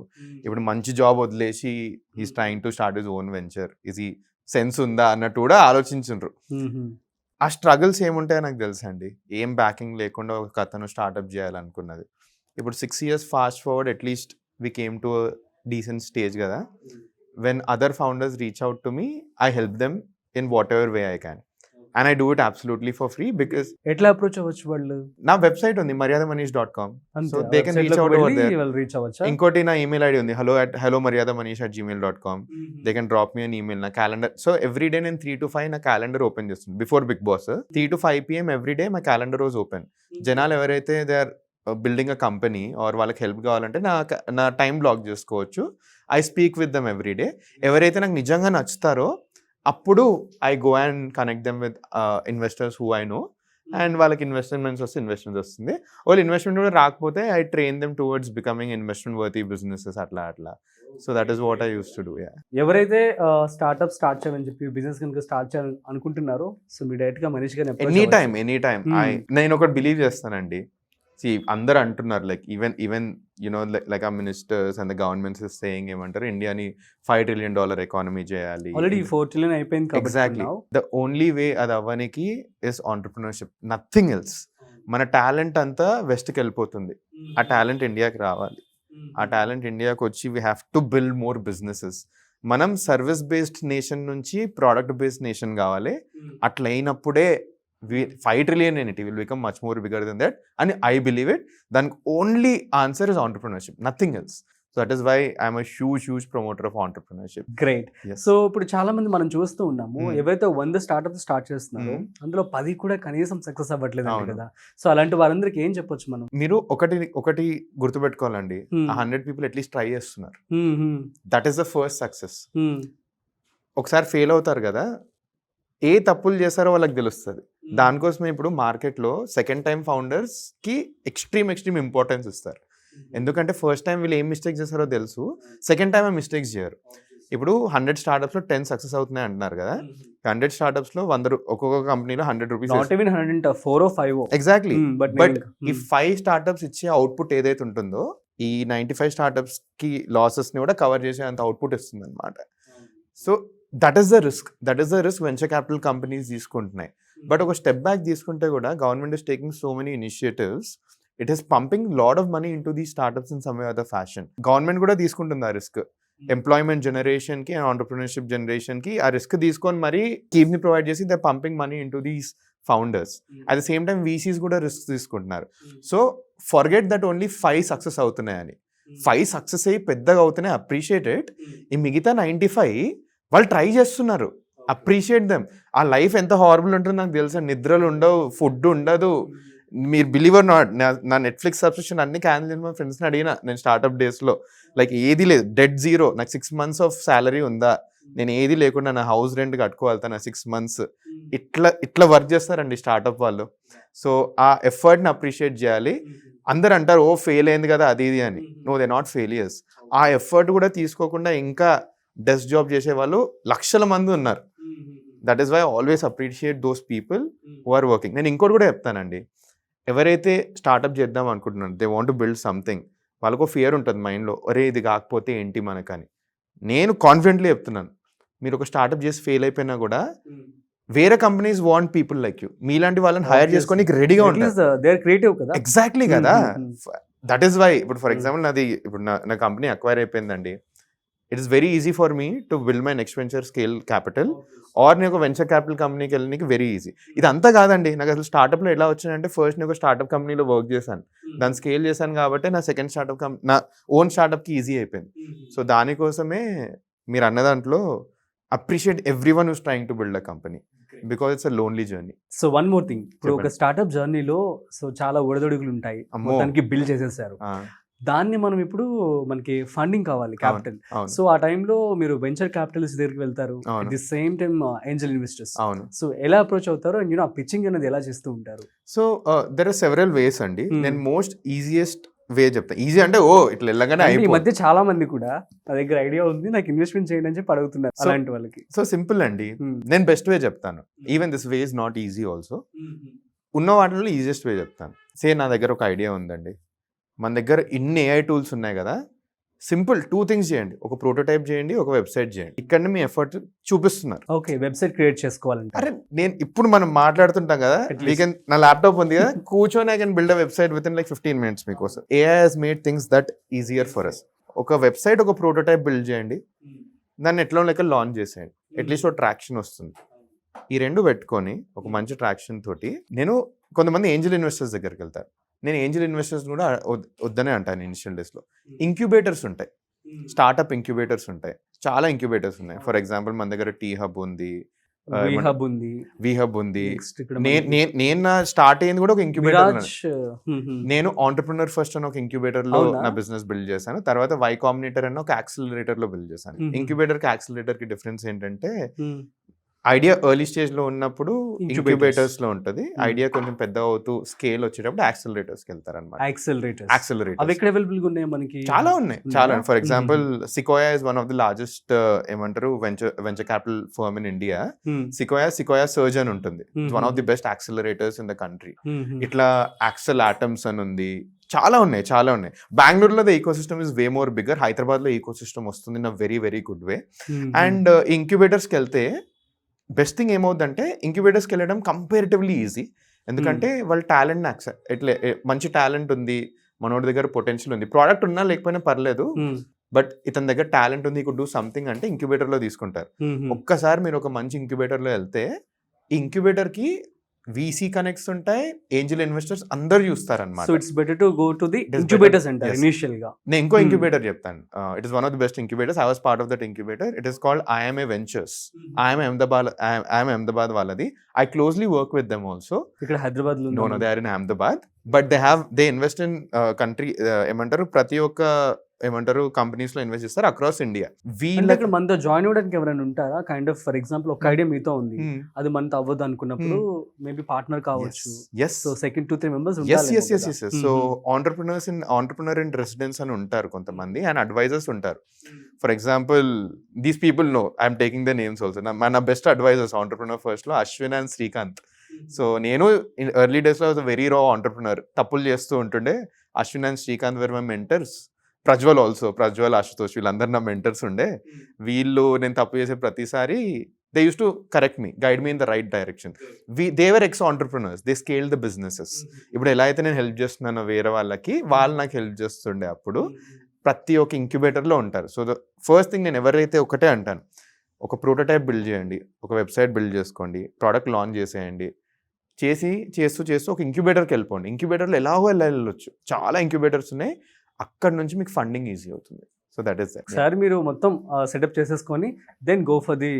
ఇప్పుడు మంచి జాబ్ వదిలేసి he's trying to start his own venture, ఇది సెన్స్ ఉందా అన్నట్టు కూడా ఆలోచించుండ్రు. ఆ స్ట్రగుల్స్ ఏముంటాయో నాకు తెలుసు అండి. ఏం బ్యాకింగ్ లేకుండా ఒక కథను స్టార్ట్అప్ చేయాలనుకున్నది. ఇప్పుడు 6 years fast forward, at least we came to decent stage కదా. When other founders reach out to me, I help them in whatever way I can, and I do it absolutely for free. Because ఎట్లా approach అవ్వచ్చు వాళ్ళు? నా website ఉంది maryadamanish.com, so they can reach out over there. ఇంకోటి నా email ID ఉంది, hello@maryadamanish@gmail.com. They can drop me an email. నా calendar, so every day నేను 3 to 5 నా క్యాలెండర్ ఓపెన్ చేస్తుంది. Before Bigg Boss 3 to 5 PM every day my calendar was open. జనాలు ఎవరైతే they are building a company or వాళ్ళకి help కావాలంటే నా time block చేసుకోవచ్చు. I speak with them every day. ఎవరైతే నాకు నిజంగా నచ్చుతారో అప్పుడు I go and connect them with investors who I know, అండ్ వాళ్ళకి ఇన్వెస్ట్మెంట్స్ వస్తుంది. వాళ్ళు ఇన్వెస్ట్మెంట్ కూడా రాకపోతే I train them towards becoming investment worthy businesses అట్లా. So that is what I use to do. ఎవరైతే స్టార్ట్అప్ స్టార్ట్ చేయాలని చెప్పి బిజినెస్ కనుక స్టార్ట్ చేయాలని అనుకుంటున్నారో, సో మీ డైరెక్ట్ గా మనీష్ గారిని ఎనీ టైమ్ నేను ఒకటి బిలీవ్ చేస్తానండి. అందరు అంటున్నారు లైక్ ఈవెన్ యునో లైక్ ఆ ministers and the governments is saying, ఏమంటారు, ఇండియాని $5 trillion ఎకానమీ చేయాలి. ఆల్రెడీ 4 trillion అయిపోయింది. ఎగ్జాక్ట్లీ. ద ఓన్లీ వే అది అవ్వడానికి ఇస్ ఆంటర్‌ప్రెన్యూర్‌షిప్, నథింగ్ ఎల్స్. మన టాలెంట్ అంతా వెస్ట్కి వెళ్ళిపోతుంది, ఆ టాలెంట్ ఇండియాకి రావాలి. ఆ టాలెంట్ ఇండియాకి వచ్చి we have to build more businesses. మనం సర్వీస్ బేస్డ్ నేషన్ నుంచి ప్రోడక్ట్ బేస్డ్ నేషన్ కావాలి. అట్లా అయినప్పుడే $5 trillion it will become much more bigger than that, and I believe it. Then only answer is entrepreneurship, nothing else. So that is why I am a huge promoter of entrepreneurship. Great. Yes. So ఇప్పుడు చాలా మంది మనం చూస్తూ ఉన్నాము, ఎవరైతే 100 startups start చేస్తున్నారో అందులో 10 కూడా కనీసం సక్సెస్ అవ్వట్లేదు కదా. సో అలాంటి వారందరికి ఏం చెప్పొచ్చు మనం? మీరు ఒకటి గుర్తుపెట్టుకోవాలండి, 100 people అట్లీస్ట్ ట్రై చేస్తున్నారు. That is the first success. ఒకసారి ఫెయిల్ అవుతారు కదా, ఏ తప్పులు చేశారో వాళ్ళకి తెలుస్తుంది. దానికోసమే ఇప్పుడు మార్కెట్లో సెకండ్ టైం ఫౌండర్స్ కి ఎక్స్ట్రీమ్ ఇంపార్టెన్స్ ఇస్తారు. ఎందుకంటే ఫస్ట్ టైం వీళ్ళు ఏం మిస్టేక్ చేస్తారో తెలుసు, సెకండ్ టైం ఆ మిస్టేక్స్ చేయరు. ఇప్పుడు 100 స్టార్ట్అప్స్లో 10 సక్సెస్ అవుతున్నాయి అంటున్నారు కదా, 100 స్టార్ట్అప్స్లో 100 ఒక్కొక్క కంపెనీలో 100 rupees. Not even 100 4 or 5. Exactly. But but ఈ 5 స్టార్ట్అప్స్ ఇచ్చే అవుట్పుట్ ఏదైతే ఉంటుందో ఈ 95 స్టార్ట్అప్స్ కి లాసెస్ ని కూడా కవర్ చేసే అంత అవుట్పుట్ ఇస్తుంది అనమాట. So that is the risk venture capital companies తీసుకుంటున్నాయి. బట్ ఒక స్టెప్ బ్యాక్ తీసుకుంటే కూడా government is taking so many initiatives, it is pumping lot of money in to the startups in some way other fashion. Government కూడా తీసుకుంటుంది ఆ risk, employment generation కి and entrepreneurship generation కి ఆ risk తీసుకొని మరి స్కీమ్ ని ప్రొవైడ్ చేసి they pumping money in to these founders. At the same time VCs కూడా రిస్క్ తీసుకుంటున్నారు. So forget that only 5 success అవుతున్నాయని. 5 సక్సెస్ అయ్యి పెద్దగా అవుతున్నాయి, అప్రిషియేటెడ్. ఈ మిగతా 95 వాళ్ళు ట్రై చేస్తున్నారు, అప్రిషియేట్ దెమ్. ఆ లైఫ్ ఎంత హారబుల్ ఉంటుందో నాకు తెలుసా. నిద్రలు ఉండవు, ఫుడ్ ఉండదు. మీరు బిలీవర్ నాట్, నా నెట్ఫ్లిక్స్ సబ్స్క్రిప్షన్ అన్ని క్యాన్సిల్ చేసి మా ఫ్రెండ్స్ని అడిగినా నేను స్టార్ట్అప్ డేస్లో. లైక్ ఏది లేదు, డెడ్ జీరో. నాకు 6 months ఆఫ్ శాలరీ ఉందా, నేను ఏది లేకుండా నా హౌస్ రెంట్ కట్టుకోవాలి నా 6 months. ఇట్లా వర్క్ చేస్తారండి స్టార్ట్అప్ వాళ్ళు. సో ఆ ఎఫర్ట్ని అప్రిషియేట్ చేయాలి. అందరు అంటారు ఓ ఫెయిల్ అయింది కదా అది ఇది అని. No, they not failures. ఆ ఎఫర్ట్ కూడా తీసుకోకుండా ఇంకా డెస్క్ జాబ్ చేసే వాళ్ళు లక్షల మంది ఉన్నారు. That is why always appreciate those people who are working. నేను ఇంకోటి కూడా చెప్తానండి, ఎవరైతే స్టార్ట్అప్ చేద్దాం అనుకుంటున్నారు, they want to build something, వాళ్ళకు ఫియర్ ఉంటుంది మైండ్లో, ఒరే ఇది కాకపోతే ఏంటి మనకని. నేను కాన్ఫిడెంట్లీ చెప్తున్నాను, మీరు ఒక స్టార్ట్అప్ చేసి ఫెయిల్ అయిపోయినా కూడా వేరే companies want people like you. మీలాంటి వాళ్ళని హైర్ చేసుకొని రెడీగా ఉంటారు. ఎగ్జాక్ట్లీ కదా. దట్ ఈస్ వై ఇప్పుడు ఫర్ ఎగ్జాంపుల్ నాది ఇప్పుడు నా కంపెనీ అక్వైర్ అయిపోయిందండి. It is very easy for me to build my next venture scale capital, or నేను ఒక వెంచర్ క్యాపిటల్ కంపెనీకి వెళ్ళడానికి వెరీ ఈజీ. ఇదంతా కాదండి, నాకు అసలు స్టార్ట్అప్లో ఎలా వచ్చిందంటే, ఫస్ట్ నేను ఒక స్టార్ట్అప్ కంపెనీలో వర్క్ చేశాను, దాన్ని స్కేల్ చేశాను కాబట్టి నా సెకండ్ స్టార్ట్అప్ నా ఓన్ స్టార్ట్అప్కి ఈజీ అయిపోయింది. సో దానికోసమే మీరు అన్న దాంట్లో appreciate every one who's trying to build a company, because it's a lonely journey. So one more thing, ఇప్పుడు ఒక స్టార్ట్అప్ జర్నీలో సో చాలా ఒడిదొడుగులు ఉంటాయి, దానికి బిల్డ్ చేసేసారు. దాన్ని మనం ఇప్పుడు మనకి ఫండింగ్ కావాలి, క్యాపిటల్. సో ఆ టైంలో మీరు వెంచర్ క్యాపిటలిస్ట్ దగ్గరికి వెళ్తారు, at the same time Angel investors. So ఎలా అప్రోచ్ అవుతారు అండ్ ఆ పిచ్చింగ్ అనేది ఎలా చేస్తూ ఉంటారు? సో దెర్ ఆర్ సెవరల్ వేస్ అండి. నేను మోస్ట్ ఈజియెస్ట్ వే చెప్తాను. ఈజీ అంటే ఓ ఇట్లా వెళ్ళగానే ఈ మధ్య చాలా మంది కూడా నా దగ్గర ఐడియా ఉంది, నాకు ఇన్వెస్ట్మెంట్ చేయండి అని చెప్పి అడుగుతున్నారు అలాంటి వాళ్ళకి. సో సింపుల్ అండి, నేను బెస్ట్ వే చెప్తాను. Even this way is not easy also. ఉన్న వాటిలో ఈజియెస్ట్ వే చెప్తాను. సే నా దగ్గర ఒక ఐడియా ఉందండి, మన దగ్గర ఇన్ని AI టూల్స్ ఉన్నాయి కదా, సింపుల్ 2 things చేయండి. ఒక ప్రోటోటైప్ చేయండి, ఒక వెబ్సైట్ చేయండి. ఇక్కడ మీ ఎఫర్ట్ చూపిస్తున్నారు. ఓకే, వెబ్సైట్ క్రియేట్ చేసుకోవాలంటే అరే నేను ఇప్పుడు మనం మాట్లాడుతుంటాం కదా, నా ల్యాప్టాప్ ఉంది కదా, కూర్చొని I can build a website with in like 15 minutes మీకోసం. AI has made things that easier for us. ఒక వెబ్సైట్, ఒక ప్రోటోటైప్ బిల్డ్ చేయండి, దాన్ని ఎట్లా లెక్క లాంచ్ చేసేయండి, అట్లీస్ట్ ఒక ట్రాక్షన్ వస్తుంది. ఈ రెండు పెట్టుకొని ఒక మంచి ట్రాక్షన్ తోటి నేను కొంతమంది ఏంజల్ ఇన్వెస్టర్స్ దగ్గరికి వెళ్తారు. నేను ఏంజల్ ఇన్వెస్టర్స్ కూడా వద్దనే అంటాను ఇనిషియల్ డేస్లో. ఇంక్యుబేటర్స్ ఉంటాయి, స్టార్ట్అప్ ఇంక్యుబేటర్స్ ఉంటాయి, చాలా ఇంక్యుబేటర్స్ ఉన్నాయి. ఫర్ ఎగ్జాంపుల్ మన దగ్గర టీ హబ్ ఉంది, వి హబ్ ఉంది. నేను స్టార్ట్ అయ్యింది కూడా ఒక ఇంక్యుబేటర్. నేను ఆంటర్ప్రినర్ ఫస్ట్ అని ఒక ఇంక్యుబేటర్ లో నా బిజినెస్ బిల్డ్ చేశాను. తర్వాత వై కాంబినేటర్ అని ఒక యాక్సిలరేటర్ లో బిల్డ్ చేశాను. ఇంక్యుబేటర్ కి యాక్సిలరేటర్ కి డిఫరెన్స్ ఏంటంటే, ఐడియా ఎర్లీ స్టేజ్ లో ఉన్నప్పుడు ఇంక్యుబేటర్స్ లో ఉంటుంది, ఐడియా కొంచెం పెద్ద అవుతూ స్కేల్ వచ్చేటప్పుడు యాక్సిలరేటర్స్ కి వెళ్తారు అనమాట. చాలా ఉన్నాయి, చాలా. For example Sequoia is one of the largest ఏమంటారు venture capital firm in India. Sequoia Surge అని ఉంటుంది, one of the best accelerators in the country. ఇట్లా యాక్సెల్ ఆటమ్స్ అని ఉంది, చాలా ఉన్నాయి. బెంగళూరులో the ecosystem is way more bigger. Hyderabad లో ఈకో సిస్టమ్ వస్తుంది in a very very good way. And ఇంక్యుబేటర్స్కి వెళ్తే బెస్ట్ థింగ్ ఏమవుతుందంటే, ఇంక్యుబేటర్స్కి వెళ్ళడం కంపారిటివ్లీ ఈజీ. ఎందుకంటే వాళ్ళ టాలెంట్ని ఎట్లా మంచి టాలెంట్ ఉంది, మనోడి దగ్గర పొటెన్షియల్ ఉంది, ప్రోడక్ట్ ఉన్నా లేకపోయినా పర్లేదు, బట్ ఇతని దగ్గర టాలెంట్ ఉంది, కుడ్ డూ సంథింగ్ అంటే ఇంక్యుబేటర్లో తీసుకుంటారు. ఒక్కసారి మీరు ఒక మంచి ఇంక్యుబేటర్లో వెళ్తే, ఈ ఇంక్యుబేటర్కి VC కనెక్ట్స్ ఉంటాయి, ఏంజల్ ఇన్వెస్టర్స్ అందరూ చూస్తారు అనమాట. So it's better to go to the incubators అంటారు ఇనిషియల్ గా. నేను ఇంకో ఇంక్యుబేటర్ చెప్తాను. It is one of the best incubators. I was part of that incubator. It is called IMA Ventures. IMA Ahmedabad వాళ్ళది. I closely work with them also. ఇక్కడ హైదరాబాద్ లో no, they are in Ahmedabad, but they invest in country ఏమంటారు, ప్రతి ఒక్క ఏమంటారు companies లో invest చేస్తారు across India. అంటే వీళ్ళకి ఇక్కడ మనతో జాయిన్ అవ్వడానికి ఎవరైనా ఉంటారా? కైండ్ ఆఫ్ ఫర్ ఎగ్జాంపుల్ ఒక ఐడియా మీతో ఉంది, అది మనతో అవ్వదు అనుకున్నప్పుడు మేబీ పార్ట్నర్ కావచ్చు, yes so second 2-3 members so entrepreneur in residence అని ఉంటారు కొంతమంది, అండ్ అడ్వైజర్స్ ఉంటారు. For example these people no I'm taking the names also. నా బెస్ట్ అడ్వైజర్స్ ఆంటర్ప్రినర్ ఫస్ట్ లో అశ్విన్ అండ్ శ్రీకాంత్. సో నేను ఎర్లీ డేస్ లో వెరీ రా ఆంటర్ప్రినర్, తప్పులు చేస్తూ ఉంటుండే. Ashwin and Srikanth were my mentors. Prajwal Ashutosh వీళ్ళందరూ నా మెంటర్స్ ఉండే. వీళ్ళు నేను తప్పు చేసే ప్రతిసారి they use to correct me, guide me in the right direction. They were X entrepreneurs, they scale the businesses. ఇప్పుడు ఎలా అయితే నేను హెల్ప్ చేస్తున్నానో వేరే వాళ్ళకి, వాళ్ళు నాకు హెల్ప్ చేస్తుండే. అప్పుడు ప్రతి ఒక్క ఇంక్యుబేటర్లో ఉంటారు. సో ద ఫస్ట్ థింగ్ నేను ఎవరైతే ఒకటే అంటాను, ఒక ప్రోటోటైప్ బిల్డ్ చేయండి, ఒక వెబ్సైట్ బిల్డ్ చేసుకోండి, ప్రోడక్ట్ లాంచ్ చేసేయండి. చేస్తూ ఒక ఇంక్యుబేటర్కి వెళ్ళిపోండి. ఇంక్యుబేటర్లో ఎలాగో వెళ్ళొచ్చు, చాలా ఇంక్యుబేటర్స్ ఉన్నాయి. అక్కడ నుంచి మీకు ఫండింగ్ ఈజీ అవుతుంది. So that is that. Sir మీరు మొత్తం సెటప్ చేసేసుకొని then go for the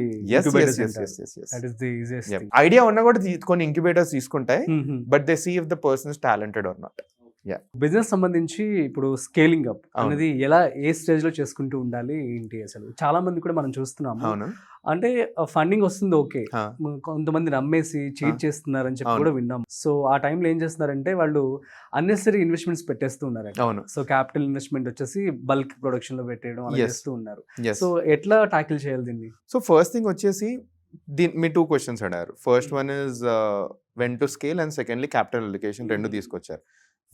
idea ఉన్నా కూడా కొన్ని ఇంక్యుబేటర్స్ తీసుకుంటాయి, but they see if the person is talented or not. Business సంబంధించి ఇప్పుడు స్కేలింగ్ అప్ అనేది ఎలా, ఏ స్టేజ్ లో చేసుకుంటూ ఉండాలి ఏంటి? అసలు చాలా మంది కూడా మనం చూస్తున్నాము, అంటే ఫండింగ్ వస్తుంది ఓకే, కొంతమంది నమ్మేసి చీట్ చేస్తున్నారు అని చెప్పి కూడా విన్నాం. సో ఆ టైంలో ఏం చేస్తున్నారంటే వాళ్ళు అన్నెసరీ ఇన్వెస్ట్మెంట్స్ పెట్టేస్తూ ఉన్నారు. సో క్యాపిటల్ ఇన్వెస్ట్మెంట్ వచ్చేసి బల్క్ ప్రొడక్షన్ లో పెట్టేయడం అలా చేస్తూ ఉన్నారు. సో ఎట్లా టాకిల్ చేయాలి దీన్ని? సో ఫస్ట్ థింగ్ వచ్చేసి మీ 2 క్వశ్చన్స్ అడిగారు. First one is when to scale, and secondly capital allocation. 2 తీసుకొచ్చారు.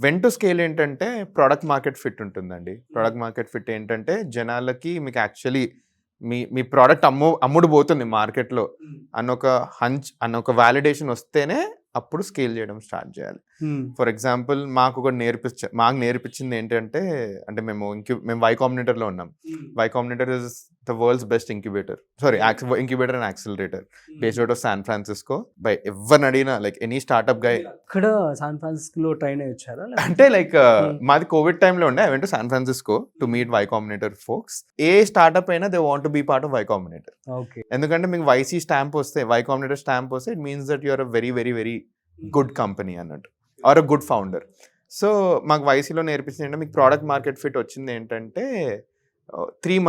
వెన్ టు స్కేల్ ఏంటంటే ప్రోడక్ట్ మార్కెట్ ఫిట్ ఉంటుందండి. ప్రోడక్ట్ మార్కెట్ ఫిట్ ఏంటంటే జనాలకి మీకు యాక్చువల్లీ మీ ప్రోడక్ట్ అమ్ముడు పోతుంది మార్కెట్లో అన్న ఒక వ్యాలిడేషన్ వస్తేనే అప్పుడు స్కేల్ చేయడం స్టార్ట్ చేయాలి. ఫర్ ఎగ్జాంపుల్ మాకు నేర్పించింది ఏంటంటే, అంటే మేము వై కాంబినేటర్లో ఉన్నాం. Y Combinator is the world's best incubator and accelerator based out of San Francisco. By ఎవరిని అడిగినా, లైక్ ఎనీ స్టార్ట్అప్ గై ఇక్కడ శాన్ ఫ్రాన్సిస్కోలో ట్రైన్ అయ్యారా? అంటే లైక్ మాది కోవిడ్ టైంలో ఉండే. I went to San Francisco to meet Y Combinator folks. ఏ startup అయినా they want to be part of Y Combinator. ఎందుకంటే మీకు వైసీ స్టాంప్ వస్తే, వై కాంబినేటర్ స్టాంప్ వస్తే, it means that you're a very very very good company అన్నట్టు, or a good founder. So మాకు వైసీలో నేర్పించింది ఏంటంటే, మీకు ప్రోడక్ట్ మార్కెట్ ఫిట్ వచ్చింది ఏంటంటే 3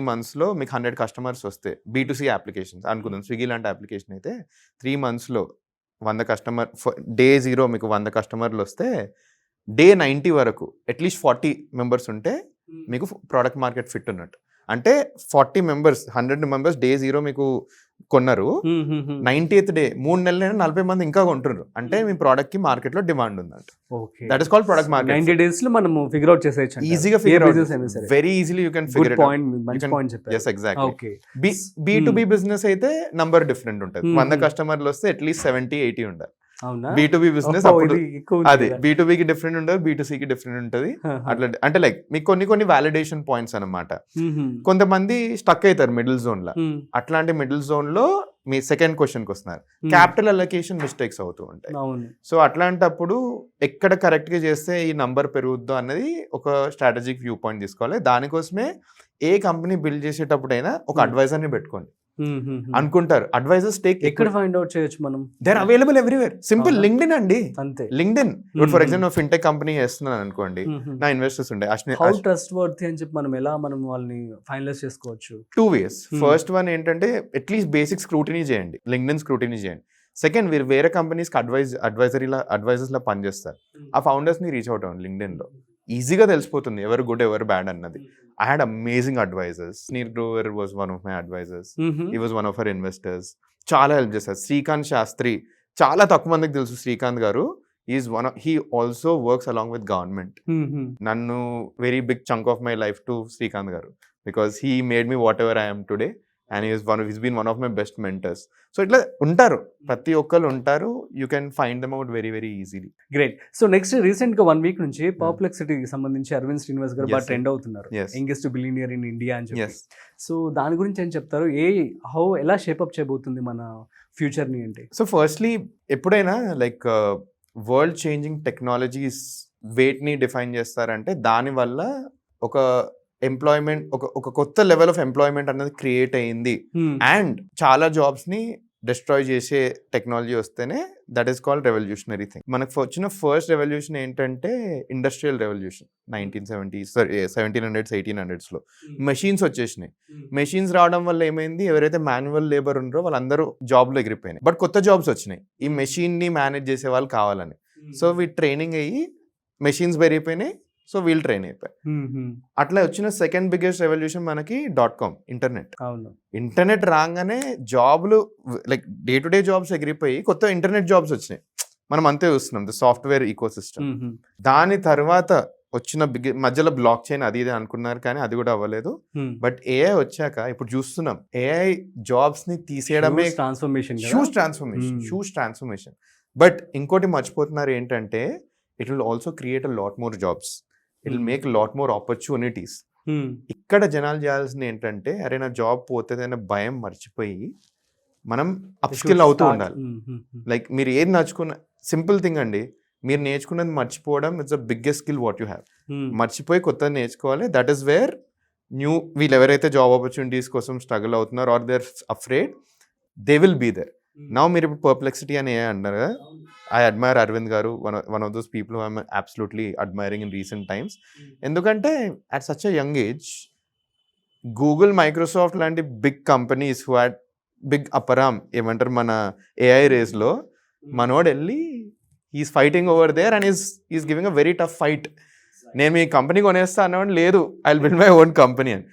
monthsలో మీకు 100 customers వస్తే, B2C అప్లికేషన్స్ అనుకుందాం, స్విగ్గీ లాంటి అప్లికేషన్ అయితే 3 monthsలో 100 customers, డే 0 మీకు 100 customers వస్తే, డే 90 వరకు అట్లీస్ట్ 40 members ఉంటే మీకు ప్రోడక్ట్ మార్కెట్ ఫిట్ ఉన్నట్టు. అంటే 40 members, 100 members డే 0 మీకు కొన్నారు, 90th డే 3 నెలలైనా 40 మంది ఇంకా కొంటున్నారు. అంటే మీ ప్రోడక్ట్ కి మార్కెట్ లో డిమాండ్ ఉందంట. That is called product market. 90 days లో మనం ఫిగర్ అవుట్ చేసేయచ్చు, ఈజీగా figure out, very easily you can figure it out. yes exactly. Okay. B2B business అయితే నంబర్ డిఫరెంట్ ఉంటుంది. 100 customers వస్తే అట్లీస్ట్ 70-80 ఉండాలి. B2B బిజినెస్ అది B2B కి డిఫరెంట్ ఉంటుంది, B2C కి డిఫరెంట్ ఉంటుంది. అట్లా అంటే లైక్ మీకు కొన్ని వ్యాలిడేషన్ పాయింట్స్ అన్నమాట. కొంతమంది స్టక్ అవుతారు మిడిల్ జోన్ లో. అట్లాంటి మిడిల్ జోన్ లో మీ సెకండ్ క్వశ్చన్ కి వస్తున్నారు, క్యాపిటల్ అలొకేషన్ మిస్టేక్స్ అవుతూ ఉంటాయి. సో అట్లాంటప్పుడు ఎక్కడ కరెక్ట్ గా చేస్తే ఈ నంబర్ పెరుగుద్దో అన్నది ఒక స్ట్రాటజిక్ వ్యూ పాయింట్ తీసుకోవాలి. దానికోసమే ఏ కంపెనీ బిల్డ్ చేసేటప్పుడైనా ఒక అడ్వైజర్ ని పెట్టుకోండి. అనుకుంటారు అడ్వైజర్స్ టేక్, ఎక్కడ ఫైండ్ అవుట్ చేయొచ్చు మనం? They are available everywhere. Simple LinkedIn అండి, అంతే. లింక్డ్ఇన్ ఇప్పుడు ఫర్ ఎగ్జాంపుల్ ఫిన్టెక్ కంపెనీ చేస్తున్నాను అనుకోండి, నా ఇన్వెస్టర్స్ ఉండే, హౌ ట్రస్ట్ వర్తీ అని చెప్పి మనం ఎలా వాళ్ళని ఫైనలైజ్ చేసుకోవచ్చు? 2 ways. ఫస్ట్ వన్ ఏంటంటే అట్లీస్ట్ బేసిక్ స్క్రూటినీ చేయండి, లింక్డ్ఇన్ స్క్రూటినీ చేయండి. సెకండ్, మీరు వేరే కంపెనీస్కి అడ్వైజర్స్ లా పనిచేస్తారు, ఆ ఫౌండర్స్ ని రీచ్ అవుట్ అవ్వండి. లింక్డ్ఇన్ లో ఈజీగా తెలిసిపోతుంది ఎవరు గుడ్ ఎవరు బ్యాడ్ అన్నది. I had amazing advisors. Sneer Grover was one of my advisors. He was one of our investors. చాలా హెల్ప్ చేస్తారు. శ్రీకాంత్ శాస్త్రి, చాలా తక్కువ మందికి తెలుసు శ్రీకాంత్ గారు. He also works along with government. నన్ను very big chunk of my life to Srikanth గారు, because he made me whatever I am today. And he's been one of my best mentors. So ఇట్లా ఉంటారు, ప్రతి ఒక్కరు ఉంటారు. You can find them out very very easily. Great. So next recent గా 1 week నుంచి పర్ప్లెక్సిటీకి సంబంధించి అరవింద్ శ్రీనివాస్ గారు బాగా ట్రెండ్ అవుతున్నారు, యంగెస్ట్ బిలియనియర్ ఇన్ ఇండియా అని చెప్పి. సో దాని గురించి ఏం చెప్తారు? ఎలా షేప్అప్ చేయబోతుంది మన ఫ్యూచర్ ని అంటే? సో ఫస్ట్లీ ఎప్పుడైనా లైక్ వరల్డ్ చేంజింగ్ టెక్నాలజీస్ వేటిని డిఫైన్ చేస్తారంటే, దానివల్ల ఒక ఎంప్లాయ్మెంట్, ఒక కొత్త లెవెల్ ఆఫ్ ఎంప్లాయ్మెంట్ అనేది క్రియేట్ అయ్యింది. అండ్ చాలా జాబ్స్ ని డిస్ట్రాయ్ చేసే టెక్నాలజీ వస్తేనే that is called revolutionary thing. మనకు వచ్చిన ఫస్ట్ రెవల్యూషన్ ఏంటంటే ఇండస్ట్రియల్ రెవల్యూషన్ 1970s 1700s 1800sలో మెషిన్స్ వచ్చేసినాయి. మెషిన్స్ రావడం వల్ల ఏమైంది, ఎవరైతే మాన్యువల్ లేబర్ ఉన్నారో వాళ్ళందరూ జాబ్లో ఎగిరిపోయినాయి. బట్ కొత్త జాబ్స్ వచ్చినాయి ఈ మెషిన్ని మేనేజ్ చేసే వాళ్ళు కావాలని. సో వీళ్ళు ట్రైనింగ్ అయ్యి మెషిన్స్ పెరిగిపోయినాయి, సో వీళ్ళు ట్రైన్ అయిపోయాయి. అట్లా వచ్చిన సెకండ్ బిగ్గెస్ట్ రెవల్యూషన్ మనకి .com ఇంటర్నెట్. ఇంటర్నెట్ రాగానే జాబ్లు like day to day jobs ఎగిరిపోయి కొత్త ఇంటర్నెట్ జాబ్స్ వచ్చినాయి. మనం అంతే చూస్తున్నాం, ద సాఫ్ట్వేర్ ఈకో సిస్టమ్. దాని తర్వాత వచ్చిన మధ్యలో బ్లాక్ చైన్ అది ఇది అనుకున్నారు, కానీ అది కూడా అవ్వలేదు. బట్ ఏఐ వచ్చాక ఇప్పుడు చూస్తున్నాం, ఏఐ జాబ్స్ ని తీసేయడమే హ్యూజ్ ట్రాన్స్ఫర్మేషన్. బట్ ఇంకోటి మర్చిపోతున్నారు ఏంటంటే, it will also create a lot more jobs, it will make lot more opportunities. ఇక్కడ జనాలు చేయాల్సింది ఏంటంటే, అరే నా జాబ్ పోతుంది అనే భయం మర్చిపోయి మనం అప్ స్కిల్ అవుతూ ఉండాలి. లైక్ మీరు ఏది నేర్చుకున్న, సింపుల్ థింగ్ అండి, మీరు నేర్చుకున్నది మర్చిపోవడం it's the biggest skill what you have. మర్చిపోయి కొత్తది నేర్చుకోవాలి. దట్ ఈస్ వేర్ వీళ్ళు ఎవరైతే జాబ్ ఆపర్చునిటీస్ కోసం స్ట్రగుల్ అవుతున్నారు or they are afraid, they will be there. Now మీరు ఇప్పుడు పర్ప్లెక్సిటీ అని అన్నారు కదా, I admire Arvind garu, one of those people who I'm absolutely admiring in recent times. ఎందుకంటే at such a young age, Google, Microsoft లాంటి big companies who had big అపరామ్ ఏమంటారు మన ఏఐ రేస్లో, మనోడు వెళ్ళి is fighting over there and is giving a very tough fight. నేను మీ కంపెనీ కొనేస్తా అన్నవాడు, లేదు I will build my own company అని.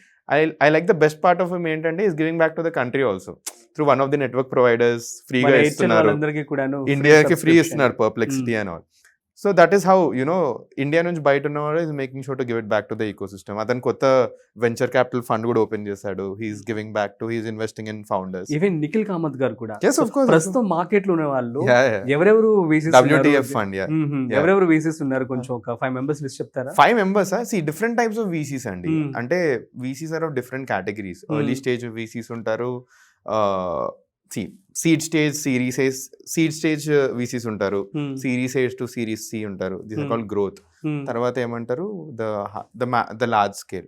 I like the best part of him ఏంటంటే is giving back to the country also through one of the network providers. ఫ్రీగా ఇస్తున్నారు, ఇండియాకి ఫ్రీ ఇస్తున్నారు Perplexity and all. So that is how India నుంచి బయట ఉన్నవాడు is making sure to give it back to the ecosystem. అతను కొత్త venture capital fund కూడా ఓపెన్ చేశాడు. He's giving back to, he's investing in founders. Even Nikhil Kamath garu కూడా ప్రస్తుతం ప్రస్తుతం మార్కెట్ లో ఉన్న వాళ్ళు ఎవరెవరు WTF ఫండ్ ఎవరెవరు వీసీస్ ఉన్నారు, కొంచెం ఒక 5 members లిస్ట్ చెప్తారా? 5 members different types of VCs అండి. అంటే VCs are of different categories. Early stage VCs ఉంటారు, seed stage seed stage VCs ఉంటారు, series A to series C ఉంటారు. This are called growth. తర్వాత ఏమంటారు the large scale.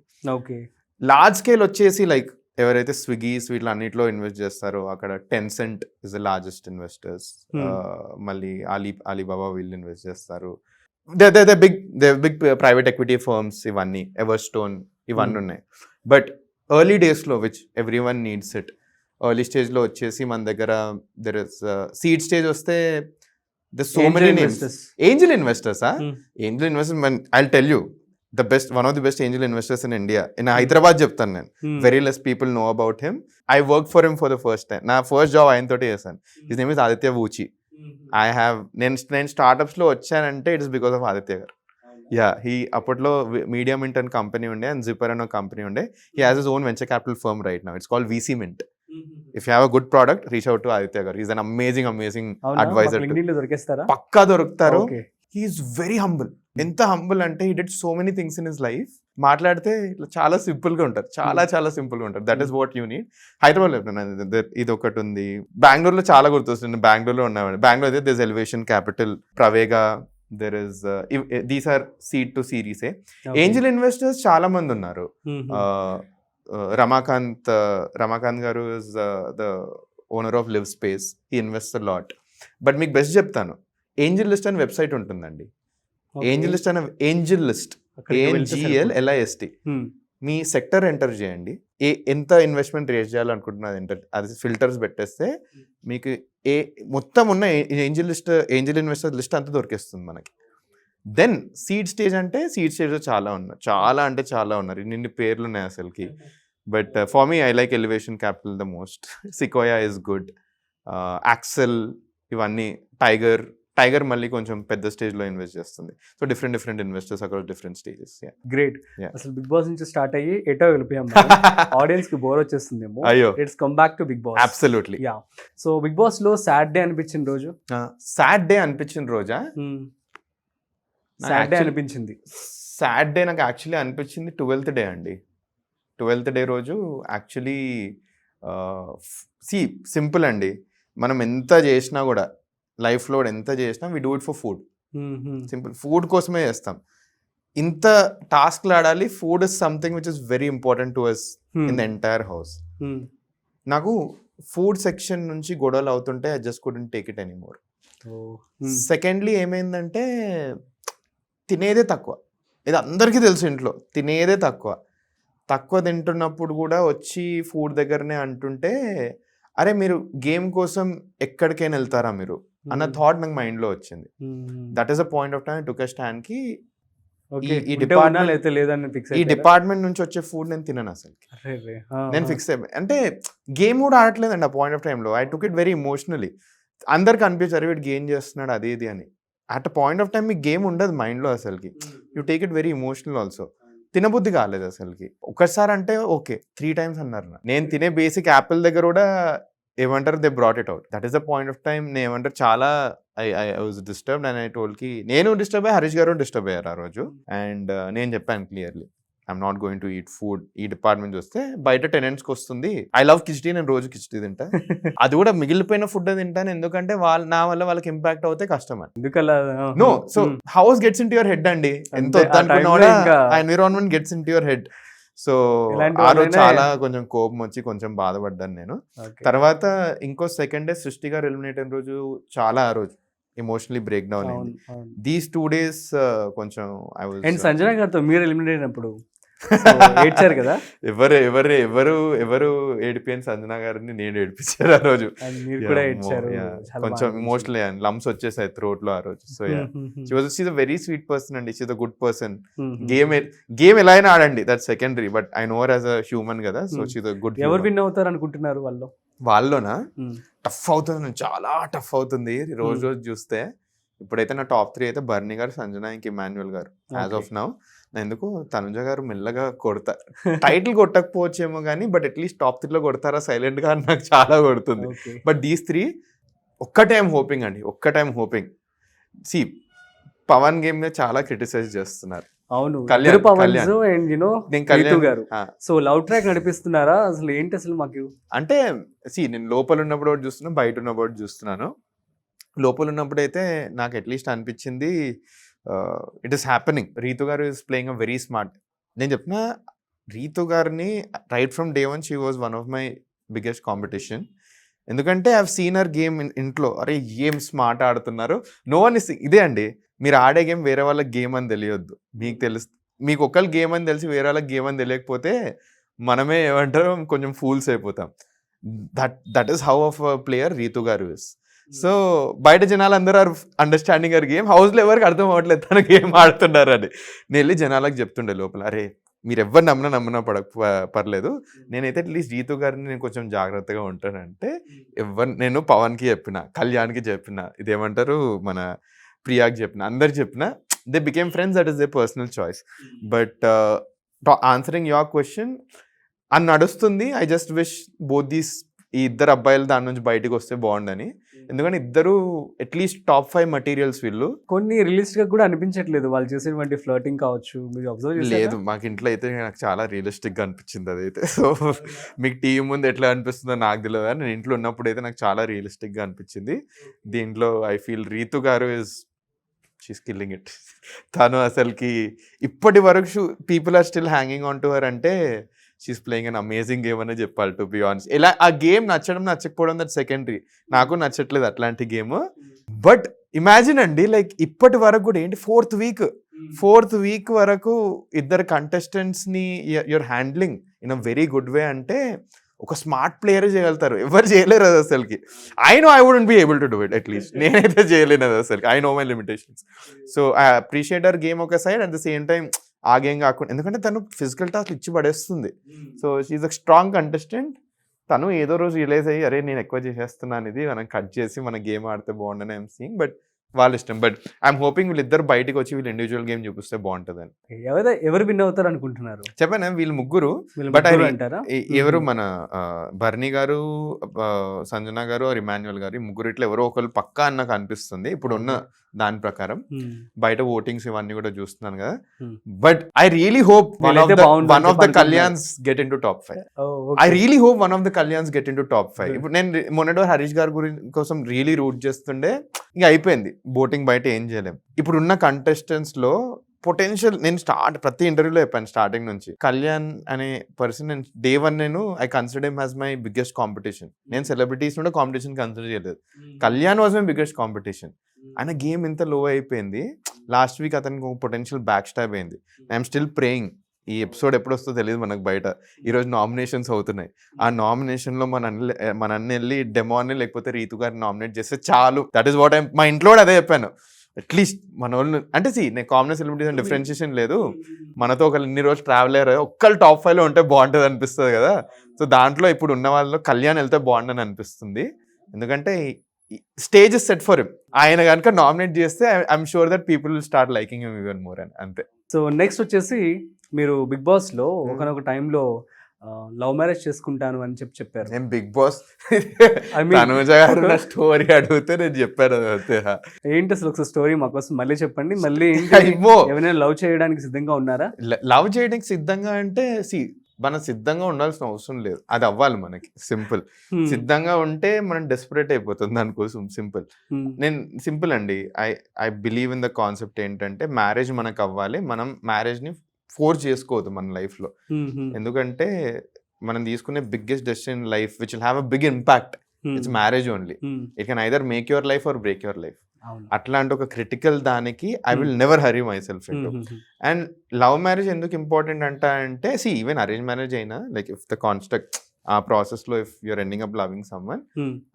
Large scale వచ్చేసి like ఎవరైతే స్విగ్గీ వీటిలో అన్నిట్లో ఇన్వెస్ట్ చేస్తారో అక్కడ Tencent is the largest investors. మళ్ళీ అలీబాబా వీళ్ళు ఇన్వెస్ట్ చేస్తారు. బిగ్ ప్రైవేట్ ఎక్విటీ ఫర్మ్స్ ఇవన్నీ, ఎవర్స్టోన్ ఇవన్నీ ఉన్నాయి. బట్ ఎర్లీ డేస్లో which every one needs it, early స్టేజ్లో వచ్చేసి మన దగ్గర దెర్ ఇస్ సీడ్ స్టేజ్ వస్తే there's so many names. Angel investors, angel investors, I'll tell you, one of the best angel investors in India, in Hyderabad చెప్తాను నేను. Very less people know about him. I worked for him for the first time. నా first job ఆయన తోటి చేశాను. His name is Aditya Vuchi. నేను స్టార్ట్అప్స్లో వచ్చానంటే it's because of Aditya గారు. he అప్పట్లో మీడియం మింట్ అని కంపెనీ ఉండే అండ్ జిప్పర్ అని ఒక కంపెనీ ఉండే. He has his own venture capital firm right now. It's called VC Mint. If you have a good product, reach out to Aditya garu. He's an amazing advisor. పక్కా దొరుకుతారు. He is very humble. ఎంత humble అంటే he did so many things in his life. మాట్లాడితే చాలా simple గా ఉంటారు, చాలా simple గా ఉంటారు. That is what you need. Hyderabad ఇది ఒకటి ఉంది. బెంగళూరులో చాలా గుర్తొస్తుంది. బెంగళూరులో ఉన్నామండి. బెంగళూరు అయితే this Elevation Capital, Pravega, there is these are seed to series A. Angel investors చాలా మంది ఉన్నారు. Ramakant garu is the owner of Live Space. He invests a lot. But మీకు బెస్ట్ చెప్తాను, ఏంజల్ లిస్ట్ అనే వెబ్సైట్ ఉంటుందండి. Angel list ANGLLIST. మీ sector enter చేయండి, ఎంత investment race చేయాలనుకుంటున్నది అది ఫిల్టర్స్ పెట్టేస్తే మీకు మొత్తం ఉన్న ఏంజల్ ఇన్వెస్టర్ లిస్ట్ అంతా దొరికేస్తుంది మనకి. దెన్ సీడ్ స్టేజ్ అంటే సీడ్ స్టేజ్లో చాలా ఉన్నారు. ఇన్ని పేర్లు ఉన్నాయి అసలుకి. But for me I like Elevation Capital the most. Sequoia is good, Accel, ఇవన్నీ, టైగర్ మళ్ళీ కొంచెం పెద్ద స్టేజ్ లో ఇన్వెస్ట్ చేస్తుంది. సో డిఫరెంట్ ఇన్వెస్టర్స్ అక్కడ డిఫరెంట్ స్టేజెస్. గ్రేట్. అసలు బిగ్ బాస్ నుంచి స్టార్ట్ అయ్యి ఎటో వెళ్ళిపోయాం. ఆడియన్స్ కి బోర్ వచ్చేస్తుందేమో. అయ్యో, let's come back to Bigg Boss. Absolutely. So Bigg Boss లో సాడ్ డే అనిపించిన రోజు? సాడ్ డే అనిపించిన రోజా? సాడ్ డే అనిపించింది. సాడ్ డే నాకు యాక్చువల్లీ అనిపించింది 12th డే అండి. 12th డే రోజు యాక్చువల్లీ సింపుల్ అండి, మనం ఎంత చేసినా కూడా లైఫ్లో ఎంత చేసినా we do it for food. Simple, food కోసమే చేస్తాం. ఇంత టాస్క్లు ఆడాలి. Food is something which is very important to us in the entire house. నాకు ఫుడ్ సెక్షన్ నుంచి గొడవలు అవుతుంటే I just couldn't take it anymore. Secondly ఏమైందంటే తినేదే తక్కువ. ఇది అందరికీ తెలుసు, ఇంట్లో తినేదే తక్కువ తింటున్నప్పుడు కూడా వచ్చి ఫుడ్ దగ్గరనే అంటుంటే, అరే మీరు గేమ్ కోసం ఎక్కడికైనా వెళ్తారా మీరు అన్న థాట్ నాకు మైండ్లో వచ్చింది. That is a point of time took స్టాండ్కి ఈ డిపార్ట్మెంట్ నుంచి వచ్చే ఫుడ్ నేను తినను అసలు. నేను ఫిక్స్ అయిపోయి, అంటే గేమ్ కూడా ఆడట్లేదండి ఆ పాయింట్ ఆఫ్ టైంలో. I took it very emotionally. అందరికి అనిపించారు వీడు గేమ్ చేస్తున్నాడు అది ఇది అని. At a point of time మీకు గేమ్ ఉండదు మైండ్లో అసలుకి. You take it very emotional also. తినబుద్ధి కాలేదు అసలుకి. ఒకసారి అంటే ఓకే, 3 times అన్నారు. నేను తినే బేసిక్ యాపిల్ దగ్గర కూడా ఏమంటారు, they brought it out. That is the point of time. నేను ఏమంటారు చాలా I was disturbed and I told కి నేను డిస్టర్బ్ అయ్యి, హరీష్ గారు డిస్టర్బ్ అయ్యారు ఆ రోజు. అండ్ నేను చెప్పాను clearly, I'm not going to eat food. ఈ డిపార్ట్మెంట్ వస్తే బయట టెనెంట్స్కి వస్తుంది. ఐ లవ్ కిచ్డీ, నేను రోజు కిచ్డీ తింటా. అది కూడా మిగిలిపోయిన ఫుడ్ తింటాను, ఎందుకంటే నా వల్ల వాళ్ళకి ఇంపాక్ట్ అవుతే కష్టం అని. No, so house gets into your head అండి. ఎంత వద్దనుకున్నా కూడా ఆ environment gets into your head. So ఆ రోజు చాలా కొంచెం కోపం వచ్చి కొంచెం బాధపడ్డాను నేను. తర్వాత ఇంకో సెకండ్ డే సృష్టి గారు ఎలిమినేట్ అయిన రోజు చాలా ఆ రోజు ఎమోషనల్లీ బ్రేక్ డౌన్ అయింది. దీస్ 2 days కొంచెం ఐ వాజ్. అండ్ సంజన గారితో మీరు ఎలిమినేట్ అయినప్పుడు ఏడ్చారు కదా. ఎవరు ఏడిపోయిన సంజన గారిని నేను ఏడిపించారు ఆ రోజు. మీరు కూడా ఏడ్చారు. కొంచెం ఇమోషనల్ లమ్స్ వచ్చేసాయి థ్రోట్ లో ఆ రోజు. So she's a very sweet person అండి. She's a good person. Game ఎలా అయినా ఆడండి, that secondary, but I know her as a human కదా. So she's a good. ఎవరు విన్ అవుతారు అనుకుంటున్నారు వాళ్ళలోనా? టఫ్ అవుతుంది, చాలా టఫ్ అవుతుంది రోజు చూస్తే. ఇప్పుడైతే నా టాప్ 3 అయితే బర్నీ గారు, సంజన, ఇంక ఇమాన్యుయల్ గారు యాజ్ ఆఫ్ నౌ. ఎందుకు తనుజ గారు మెల్లగా కొడతారు, టైటిల్ కొట్టకపోవచ్చేమో కానీ బట్ అట్లీస్ట్ టాప్ 3లో కొడతారా సైలెంట్ గా నాకు చాలా కొడుతుంది. బట్ దీస్ 3 ఒక్కటే ఐమ్ హోపింగ్ అండి, ఒక్కటే ఐమ్ హోపింగ్. సి పవన్ గేమ్ మీద చాలా క్రిటిసైజ్ చేస్తున్నారు. అవును, కళ్యాణ్ గారు. సో లవ్ ట్రాక్ నడిపిస్తున్నారా అసలు ఏంటి అసలు మాకు? అంటే నేను లోపల ఉన్నప్పుడు ఒకటి చూస్తున్నా, బయట ఉన్నప్పుడు చూస్తున్నాను. లోపల ఉన్నప్పుడు అయితే నాకు అట్లీస్ట్ అనిపించింది ఇట్ ఈస్ హ్యాపెనింగ్. రీతు గారు is playing a very smart. నేను చెప్పిన రీతు గారిని right from day 1 she was one of my biggest competition. ఎందుకంటే I have seen her game ఇంట్లో. అరే ఏం స్మార్ట్ ఆడుతున్నారు. నో వన్ ఇస్ ఇదే అండి, మీరు ఆడే గేమ్ వేరే వాళ్ళకి గేమ్ అని తెలియొద్దు. మీకు ఒకళ్ళ గేమ్ అని తెలిసి వేరే వాళ్ళకి గేమ్ అని తెలియకపోతే మనమే ఏమంటారు కొంచెం ఫూల్స్ అయిపోతాం. That is how of a player Ritu garu is. So బయట జనాలు అందరూ ఆర్ అండర్స్టాండింగ్ గారు గేమ్, హౌస్లో ఎవరికి అర్థం అవ్వట్లేదు తన గేమ్ ఆడుతున్నారు అని. నేను వెళ్ళి జనాలకు చెప్తుండే లోపల, అరే మీరు ఎవరు నమ్మినా పర్లేదు, నేనైతే అట్లీస్ట్ రీతు గారిని నేను కొంచెం జాగ్రత్తగా ఉంటానంటే నేను పవన్కి చెప్పిన, కళ్యాణ్కి చెప్పిన, ఇదేమంటారు మన ప్రియాకి చెప్పిన, అందరికి చెప్పిన. They became friends, that is they personal choice. But answering your question, అని నడుస్తుంది. I just wish both these ఈ ఇద్దరు అబ్బాయిలు దాని నుంచి బయటకు వస్తే బాగుండని. ఎందుకంటే ఇద్దరు అట్లీస్ట్ టాప్ 5 మెటీరియల్స్ వీళ్ళు. కొన్ని రియలిస్టిక్ గా కూడా అనిపించట్లేదు వాళ్ళు చేసేటువంటి ఫ్లర్టింగ్ కావచ్చు, మీరు అబ్జర్వ్ చేశారా? లేదు, మాకు ఇంట్లో అయితే నాకు చాలా రియలిస్టిక్ గా అనిపించింది అదైతే. సో మీకు టీవీ ముందు ఎట్లా అనిపిస్తుందో నాకు తెలియదు, కానీ నేను ఇంట్లో ఉన్నప్పుడు అయితే నాకు చాలా రియలిస్టిక్ గా అనిపించింది. దీంట్లో ఐ ఫీల్ రీతు గారు షీస్ కిల్లింగ్ ఇట్. తను అసలుకి ఇప్పటి వరకు people are still hanging on to her అంటే she's playing an amazing game అనే చెప్పాలి, టు బి ఆనెస్ట్. ఇలా ఆ గేమ్ నచ్చడం నచ్చకపోవడం దట్ సెకండరీ. నాకు నచ్చట్లేదు అట్లాంటి గేమ్. బట్ ఇమాజిన్ అండి, లైక్ ఇప్పటి వరకు కూడా ఏంటి ఫోర్త్ వీక్ వరకు ఇద్దరు కంటెస్టెంట్స్ ని your handling in a very good way అంటే ఒక స్మార్ట్ ప్లేయర్ చేయగలుగుతారు, ఎవరు చేయలేరు అది అసలుకి. I know I wouldn't be able to do it, at least నేనైతే చేయలేను అది అసలుకి. I know my limitations. So I appreciate our game ఒక side, at the same time ఆ గేమ్ కాకుండా, ఎందుకంటే తను ఫిజికల్ టాస్క్ ఇచ్చి పడేస్తుంది. So she's a strong contestant. తను ఏదో రోజు రియలైజ్ అయ్యి అరే నేను ఎక్కువ చేసేస్తున్నాను, ఇది మనం కట్ చేసి మన గేమ్ ఆడితే బాగుండని ఐఎమ్ సీయింగ్. బట్ వాళ్ళ ఇష్టం. బట్ ఐఎమ్ హోపింగ్ వీళ్ళిద్దరు బయటకు వచ్చి వీళ్ళు ఇండివిజువల్ గేమ్ చూపిస్తే బాగుంటుంది అని. ఎవరు విన్ అవుతారు అనుకుంటున్నారు? చెప్పాను వీళ్ళు ముగ్గురు. బట్ ఎవరు మన బర్నీ గారు, సంజన గారు, ఇమాన్యుయల్ గారు, ముగ్గురు ఇట్లా ఎవరో ఒకరు పక్కా అని నాకు అనిపిస్తుంది ఇప్పుడు ఉన్న దాని ప్రకారం. బయట ఓటింగ్స్ ఇవన్నీ కూడా చూస్తున్నాను కదా. But I really hope one of the Kalyan's get in to top 5. I really hope one of the Kalyan's get in to top 5. ఇప్పుడు నేను మొన్నటి హరీష్ గారి కోసం రియలీ రూట్ చేస్తుండే, ఇంకా అయిపోయింది. ఓటింగ్ బయట ఏం చేయలేం. ఇప్పుడు ఉన్న కంటెస్టెంట్స్ లో పొటెన్షియల్ నేను ప్రతి ఇంటర్వ్యూలో చెప్పాను స్టార్టింగ్ నుంచి. కళ్యాణ్ అనే పర్సన్ నేను డే 1 నేను I consider him as my biggest competition. నేను సెలబ్రిటీస్ నుండి కాంపిటీషన్ కన్సిడర్ చేయలేదు. Kalyan was my biggest competition. ఆయన గేమ్ ఇంత లో అయిపోయింది. లాస్ట్ వీక్ అతనికి ఒక పొటెన్షియల్ బ్యాక్ స్టాప్ అయింది. I'm still praying. ఈ ఎపిసోడ్ ఎప్పుడు వస్తుందో తెలియదు మనకు బయట. ఈరోజు నామినేషన్స్ అవుతున్నాయి. ఆ నామినేషన్లో మన అన్న వెళ్ళి డెమోని లేకపోతే రీతు గారిని నామినేట్ చేస్తే చాలు. దట్ ఈస్ వాట్ మా ఇంట్లో కూడా అదే చెప్పాను. అట్లీస్ట్ మన వాళ్ళు అంటే నేను కామన్ సెలబ్రిటీస్ అని డిఫరెన్షియేషన్ లేదు. మనతో ఒకళ్ళు ఇన్ని రోజులు ట్రావెల్ అయ్యారు, ఒక్కళ్ళు టాప్ 5లో ఉంటే బాగుంటుంది అనిపిస్తుంది కదా. సో దాంట్లో ఇప్పుడు ఉన్న వాళ్ళలో కళ్యాణ్ వెళ్తే బాగుండని అనిపిస్తుంది. ఎందుకంటే stage is set for him. ఆయన కనుక నామినేట్ చేస్తే I'm sure that people will start liking him even more అని. అంతే. సో నెక్స్ట్ వచ్చేసి మీరు బిగ్ బాస్లో ఒకనొక టైంలో లవ్ మ్యారేజ్ చేసుకుంటాను అని చెప్పారు. నేను బిగ్ బాస్ తనుజ గారు నా స్టోరీ అడిగితే నేను చెప్పాను. ఏంటి అసలు ఒకసారి స్టోరీ మాకోసం మళ్ళీ చెప్పండి. మళ్ళీ ఏమైనా లవ్ చేయడానికి సిద్ధంగా ఉన్నారా? లవ్ చేయడానికి సిద్ధంగా అంటే మనం సిద్ధంగా ఉండాల్సిన అవసరం లేదు. అది అవ్వాలి మనకి. సింపుల్. సిద్ధంగా ఉంటే మనం డెస్పరేట్ అయిపోతుంది దానికోసం. సింపుల్ అండి. I believe in the concept ఏంటంటే మ్యారేజ్ మనకు అవ్వాలి. మనం మ్యారేజ్ ని ఫోర్స్ చేసుకోవద్దు మన లైఫ్ లో. ఎందుకంటే మనం తీసుకునే biggest decision in life which will have a big impact. It's marriage only. It can either make your life or break your life. అట్లాంటి ఒక క్రిటికల్ దానికి I will never hurry myself into. And love marriage ఎందుకు important అంటే even arrange marriage అయినా like if the construct ఆ process లో if you're ending up loving someone,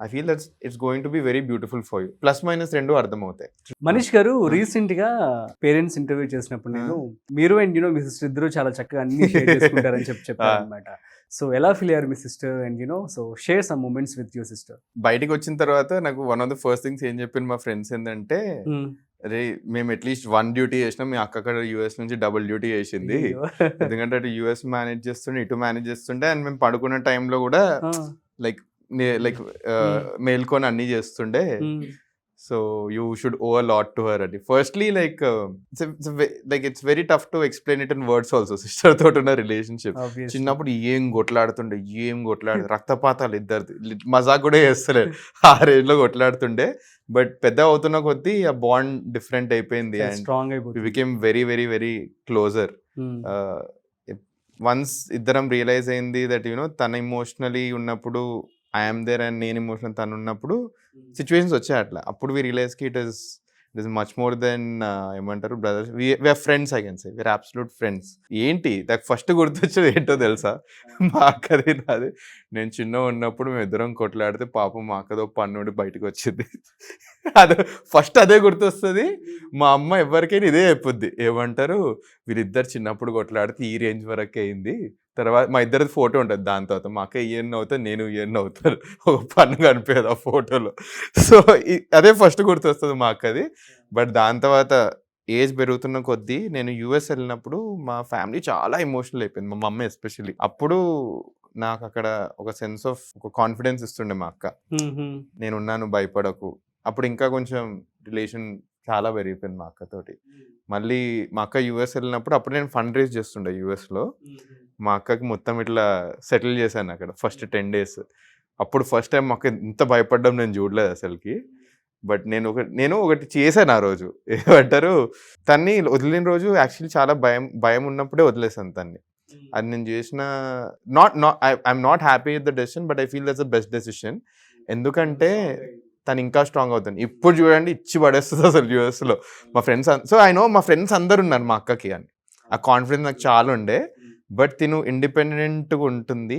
I feel that's it's going to be very beautiful for you. Plus minus రెండు అర్థమవుతాయి. మనీష్ గారు recent గా parents interview చేసినప్పుడు నేను మీరు అండ్ మీ సిస్టర్ ఇద్దరు చాలా చక్కగా అన్ని షేర్ చేసుకుంటారని చెప్పారు అనమాట. సో ఎలా ఫీల్ అయ్యారు మీ sister and so share some moments with your sister? బయటకు వచ్చిన తర్వాత నాకు one of the first things ఏం చెప్పిన మా ఫ్రెండ్స్ ఏంటంటే, అరే మేము అట్లీస్ట్ 1 డ్యూటీ చేసినాం, మీ అక్క అక్కడ యూఎస్ నుంచి డబుల్ డ్యూటీ చేసింది. ఎందుకంటే అటు యూఎస్ మేనేజ్ చేస్తుండే, ఇటు మేనేజ్ చేస్తుండే. అండ్ మేము పడుకునే టైంలో కూడా లైక్ మేల్కొని అన్ని చేస్తుండే. So you should owe a lot to her అని. Firstly like it's very tough to explain it in words also. Sister తోటి ఉన్న రిలేషన్షిప్ చిన్నప్పుడు ఏం కొట్లాడుతుండే, రక్తపాతాలు ఇద్దరిది, మజాక్ కూడా చేస్తలేదు. ఆ రేంజ్ లో కొట్లాడుతుండే. బట్ పెద్ద అవుతున్న కొద్దీ ఆ బాండ్ డిఫరెంట్ అయిపోయింది. And we became very very very closer. Once ఇద్దరం రియలైజ్ అయింది దట్ తన ఇమోషనలీ ఉన్నప్పుడు ఐఎమ్ దేర్ అండ్ నేను ఇమోషనల్ తను ఉన్నప్పుడు సిచ్యువేషన్స్ వచ్చాయి అట్లా. అప్పుడు వి రియలైజ్ కి it is much more than ఏమంటారు brothers, we are friends. I can say we are absolute friends. ఏంటి నాకు ఫస్ట్ గుర్తొచ్చేది ఏంటో తెలుసా? మా అక్కది నాది. నేను చిన్న ఉన్నప్పుడు మేము ఇద్దరం కొట్లాడితే పాపం మా అక్కదో పన్నుడి బయటకు వచ్చింది. అదే గుర్తొస్తుంది. మా అమ్మ ఎవరికైనా ఇదే చెప్పుద్ది, ఏమంటారు వీరిద్దరు చిన్నప్పుడు కొట్లాడితే ఈ రేంజ్ వరకు అయింది. తర్వాత మా ఇద్దరిది ఫోటో ఉంటుంది. దాని తర్వాత మా అక్క ఈయన్ని అవుతాను, నేను ఈయన్ని అవుతాను. ఒక పన్ను కనిపించదు ఆ ఫోటోలో. సో అదే ఫస్ట్ గుర్తొస్తుంది మా అక్కది. బట్ దాని తర్వాత ఏజ్ పెరుగుతున్న కొద్దీ నేను యూఎస్ వెళ్ళినప్పుడు మా ఫ్యామిలీ చాలా ఎమోషనల్ అయిపోయింది, మా మమ్మీ ఎస్పెషల్లీ. అప్పుడు నాకు అక్కడ ఒక సెన్స్ ఆఫ్ ఒక కాన్ఫిడెన్స్ ఇస్తుండే మా అక్క. నేనున్నాను, భయపడకు. అప్పుడు ఇంకా కొంచెం రిలేషన్ చాలా పెరిగిపోయింది మా అక్కతోటి. మళ్ళీ మా అక్క యూఎస్ వెళ్ళినప్పుడు అప్పుడు నేను ఫండ్ రేజ్ చేస్తుండే యూఎస్లో. మా అక్కకి మొత్తం ఇట్లా సెటిల్ చేశాను అక్కడ ఫస్ట్ 10 days. అప్పుడు ఫస్ట్ టైం మాకు ఇంత భయపడ్డం నేను చూడలేదు అసలుకి. బట్ నేను ఒకటి చేశాను ఆ రోజు, ఏమంటారు తన్ని వదిలిన రోజు యాక్చువల్లీ చాలా భయం ఉన్నప్పుడే వదిలేసాను తన్ని. అది నేను చేసిన I'm not happy with the decision, but I feel that's the best decision. ఎందుకంటే తను ఇంకా స్ట్రాంగ్ అవుతుంది. ఇప్పుడు చూడండి ఇచ్చి పడేస్తుంది అసలు యూఎస్లో. మా ఫ్రెండ్స్ మా ఫ్రెండ్స్ అందరు ఉన్నారు మా అక్కకి అని. ఆ కాన్ఫిడెన్స్ నాకు చాలా ఉండే. బట్ తిను ఇండిపెండెంట్గా ఉంటుంది.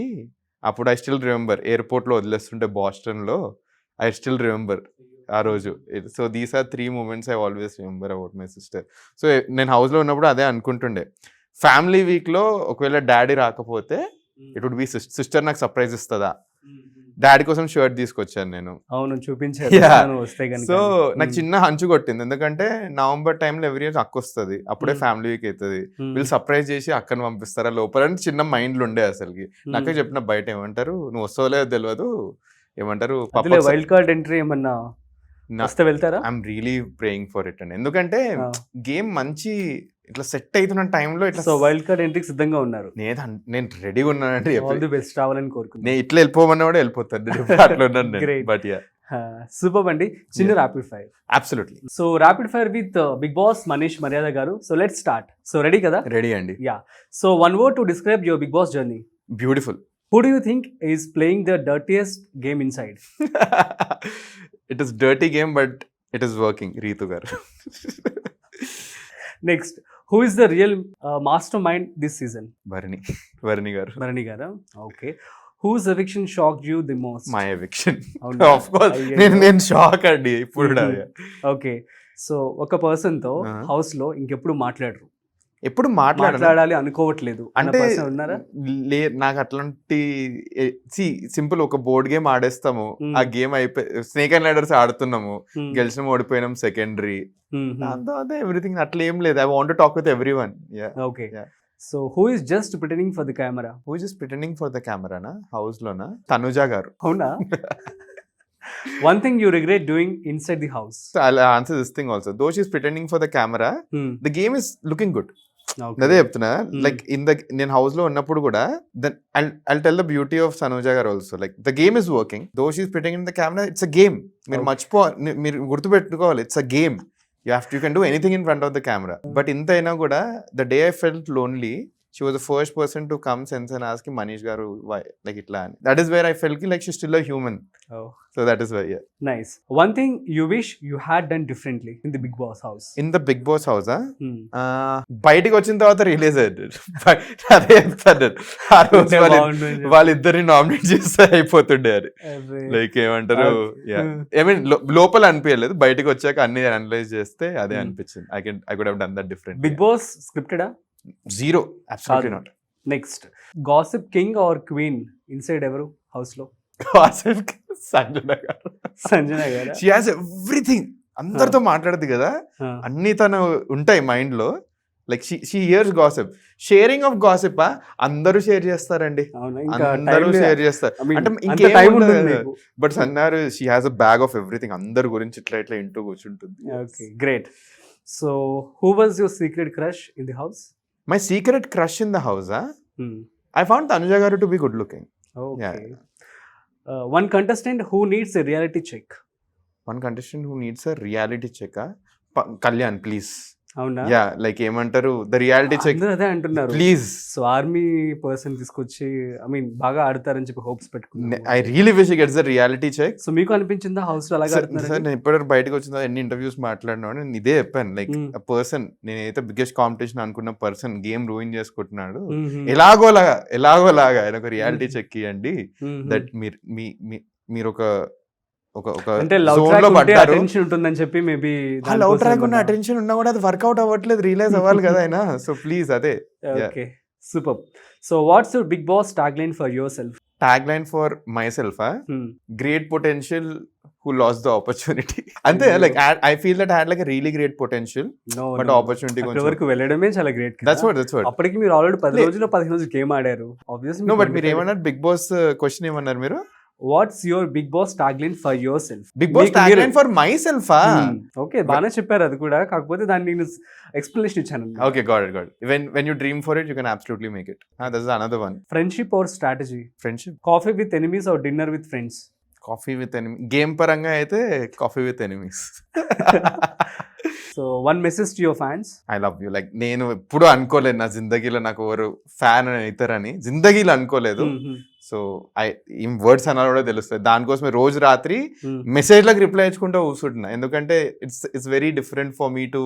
అప్పుడు ఐ స్టిల్ రిమెంబర్ ఎయిర్పోర్ట్లో వదిలేస్తుంటే బాస్టన్లో. ఐ స్టిల్ రిమెంబర్ ఆ రోజు. So these are 3 moments I always remember about my sister. So నేను హౌస్లో ఉన్నప్పుడు అదే అనుకుంటుండే, ఫ్యామిలీ వీక్లో ఒకవేళ డాడీ రాకపోతే ఇట్ వుడ్ బి సిస్టర్ నాకు సర్ప్రైజ్ ఇస్తుందా. డాడీ కోసం షర్ట్ తీసుకొచ్చాను నేను. అవును, చూపించాను. సో నాకు చిన్న హంచు కొట్టింది. ఎందుకంటే నవంబర్ టైంలో ఎవ్రీ ఇయర్ అక్క వస్తుంది, అప్పుడే ఫ్యామిలీ వీక్ అవుతుంది. వీళ్ళు సర్ప్రైజ్ చేసి అక్కను పంపిస్తారా లోపల అని చిన్న మైండ్లో ఉండే అసలుకి. నాకే చెప్పిన బయట ఏమంటారు నువ్వు వస్తావులేదో తెలియదు, ఏమంటారు వైల్డ్ కార్డ్ ఎంట్రీ ఏమన్నా వెళ్తారా? I'm really praying for it అండి. ఎందుకంటే గేమ్ మంచి ఇట్లా సెట్ అవుతున్న టైంలో ఇట్లా వైల్డ్ కార్డ్ ఎంట్రీకి సిద్ధంగా ఉన్నారు. నేను రెడీగా ఉన్నానంటే బెస్ట్ రావాలని కోరుకుంటున్నాను. నేను ఇట్లా వెళ్ళిపోమన్నా కూడా వెళ్ళిపోతాను. అట్లా ఉన్నాను. బట్ సూపర్ అండి. చిన్న Yeah. Rapid fire. Absolutely so rapid fire with Bigg Boss Manish Maryada garu. So let's start. So ready కదా? రెడీ అండి. Yeah. So one word to describe your Bigg Boss journey. Beautiful. Who do you think is playing the dirtiest game inside? It is dirty game but it is working. Ritu garu. Next, who is the real mastermind this season? Bharani garu. Bharani గారా? Okay. Who's eviction shock you the most? My eviction. అవునా? Of course అయ్యయ్యో. నేను shock అండి ఇప్పుడు. Okay. So ఒక person తో Uh-huh. House లో ఇంకెప్పుడు మాట్లాడరు, ఎప్పుడు మాట్లాడాలి అనుకోవట్లేదు అంటే ఉన్నారా? నాకు అట్లాంటి సింపుల్ ఒక బోర్డ్ గేమ్ ఆడేస్తాము. ఆ గేమ్ అయిపోయి స్నేక్ అండ్ లైడర్స్ ఆడుతున్నాము, గెలిచినాం ఓడిపోయినాం సెకండరీ, దాని తర్వాత ఎవ్రీథింగ్ అట్లా ఏం లేదు. I want to talk with every one. Okay. Yeah. So who is just pretending for the camera? Who is pretending for the కెమెరానా? హౌస్ లోనా? తనుజా గారు. అవునా? One thing you regret doing inside the house? So I'll answer this thing also. Though she's pretending for the camera, the game is looking good. అదే చెప్తున్నా. Like నేను house లో ఉన్నప్పుడు కూడా then I'll tell the beauty of Sanuja garu also. Like the game is working. Though she's pretending in the camera. It's a game. మీరు మీరు గుర్తుపెట్టుకోవాలి. It's a game. You can do anything in front of the camera. But ఇంత అయినా కూడా the day I felt lonely, she was the first person to come sense and ask Manish garu why like itla ani. That is where I felt like she's still a human. Oh, so that is why. Yeah. Nice. One thing you wish you had done differently in the Big Boss house? In the Big Boss house బయటికి వచ్చిన తర్వాత release అయ్యాడు. అదే చెప్తాడు. ఆ రోజు వాళ్ళిద్దరిని nominate చేస్తే అయిపోతుండే. అది లైక్ ఏమంటారు, ఐ మీన్ లోపల అనిపించలేదు, బయటకు వచ్చాక అన్ని అనలైజ్ చేస్తే అదే అనిపించింది. I could have done that different. Big Boss scripted? Zero. Absolutely not. Next, gossip king or queen inside ఎవరు హౌస్ లో? సంజన గారు. సంజన గారు. She has everything. అందరితో మాట్లాడదు కదా, అన్ని తను ఉంటాయి మైండ్ లో. Like she hears gossip. Sharing of gossip అందరూ షేర్ చేస్తారండి. అందరూ షేర్ చేస్తారు. అంటే ఇంకేం బట్ సన్నారు she has a bag of everything. అందరి గురించి ఇట్లా ఇట్లా ఇంటూ కూర్చుంటుంది. Okay, great. So who was your secret crush in the house? My secret crush in the house, I found Tanuja garu to be good looking. Okay. Yeah. One contestant who needs a reality check. One contestant who needs a reality check, Kalyan, please. అవునా? Yeah, like ఏమంటారు, the reality check. అదే అంటున్నారు please. So army person తీసుకొచ్చి I mean బాగా ఆడతారని చెప్పి hopes పెట్టుకున్నాను. I really wish he gets the reality check. So మీకు అనిపించిందా హౌస్ లో అలాగా ఆడుతున్నారు? సార్ నేను ఇప్పటివరకు బయటకు వచ్చిన ఎన్ని ఇంటర్వ్యూస్ మాట్లాడినా నేను ఇదే చెప్పాను. లైక్ అ పర్సన్, నేనైతే బిగ్గెస్ట్ కాంపిటీషన్ అనుకున్న పర్సన్ గేమ్ రూయిన్ చేసుకుంటున్నాడు. ఎలాగోలాగా ఆయన ఒక రియాలిటీ చెక్ ఇవ్వండి. దట్ మీరు ఒక అంటే లవ్ ట్రాక్ ఉంటే అటెన్షన్ ఉంటుందని చెప్పి మేబీ లవ్ ట్రాక్ ఉన్న అటెన్షన్ ఉన్నా కూడా అది వర్కౌట్ అవ్వట్లేదు, రియలైజ్ అవ్వాలి కదా ఆయన. సో ప్లీజ్ అదే. Okay, super. So what's your Bigg Boss tag line for yourself? Tag line for myself, great potential who lost the opportunity. అంతే. Like I feel that I had like a really great potential, but opportunity కొంచెం వరకు వెళ్ళడమే చాలా great. That's what. అప్పటికి మీరు already 10 రోజుల్లో 15 రోజులు game ఆడారు. ఆబ్వియస్లీ. No, but మీరు ఏమన్నారు బిగ్ బాస్ క్వశ్చన్ ఏమన్నారు మీరు? What's your Bigg Boss tag line for yourself? Bigg Boss tag line for myself. Okay, బాగానే చెప్పారు అది కూడా, కాకపోతే దాన్ని నేను ఎక్స్ప్లెనేషన్ ఇచ్చాను. Okay, got it. When you dream for it, you can absolutely make it. That's another one. Friendship or strategy? Friendship. Coffee with enemies or dinner with friends? Coffee with enemy. Game పరంగా అయితే coffee with enemies. So one message to your fans? I love you. Like నేను ఎప్పుడు అనుకోలేదు నా జిందగీలో నాకు ఎవరు fan అవుతారని, జిందగీలో అనుకోలేదు. సో ఈ వర్డ్స్ అన్నా కూడా తెలుస్తాయి. దానికోసమే రోజు రాత్రి మెసేజ్లకు రిప్లై ఇచ్చుకుంటూ కూర్చుంటున్నా. ఎందుకంటే it's very different for me to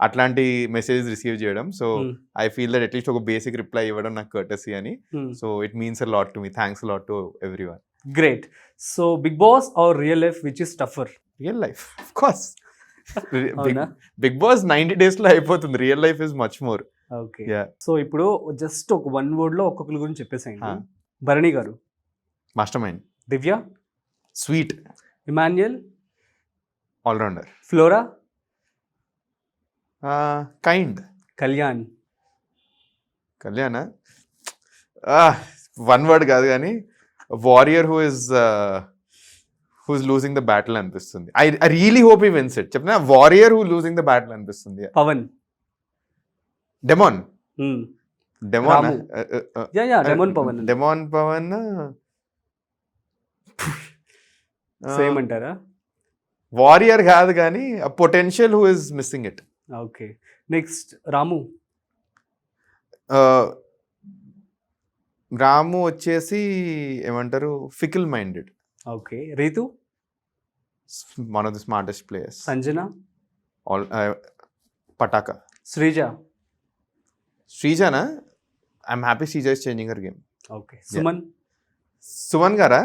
అట్లాంటి మెసేజ్ రిసీవ్ చేయడం. So I feel that at least ఒక బేసిక్ రిప్లై ఇవ్వడం నాకు కర్టసీ అని. So it means a lot to me. Thanks a lot to every one. Great. So Big Boss or real life, which is tougher? Real life, of course. Big Boss 90 days లో అయిపోతుంది. Real life is much more. Okay. So ఇప్పుడు just ఒక one word లో ఒక్కొక్కరి గురించి చెప్పేసేయండి. Bharani garu? Mastermind. Divya? Sweet. Emmanuel? Allrounder. Flora? Kind. Kalyan? One word కాదు కానీ warrior who's losing the battle అనిపిస్తుంది. I really hope he wins it. చెప్పిన warrior who losing the battle అనిపిస్తుంది. Pavan? Demon. Demon Pavan. Same అంటారా? వారియర్ కాదు కానీ potential who is missing it. Okay, next Ramu. Ramu వచ్చేసి ఏమంటారు, fickle minded. Okay, Ritu. One of the smartest players. Sanjana. All పటాకా. శ్రీజ. శ్రీజనా, I'm happy Sreeja is changing her game. Okay, Suman. Suman గారా,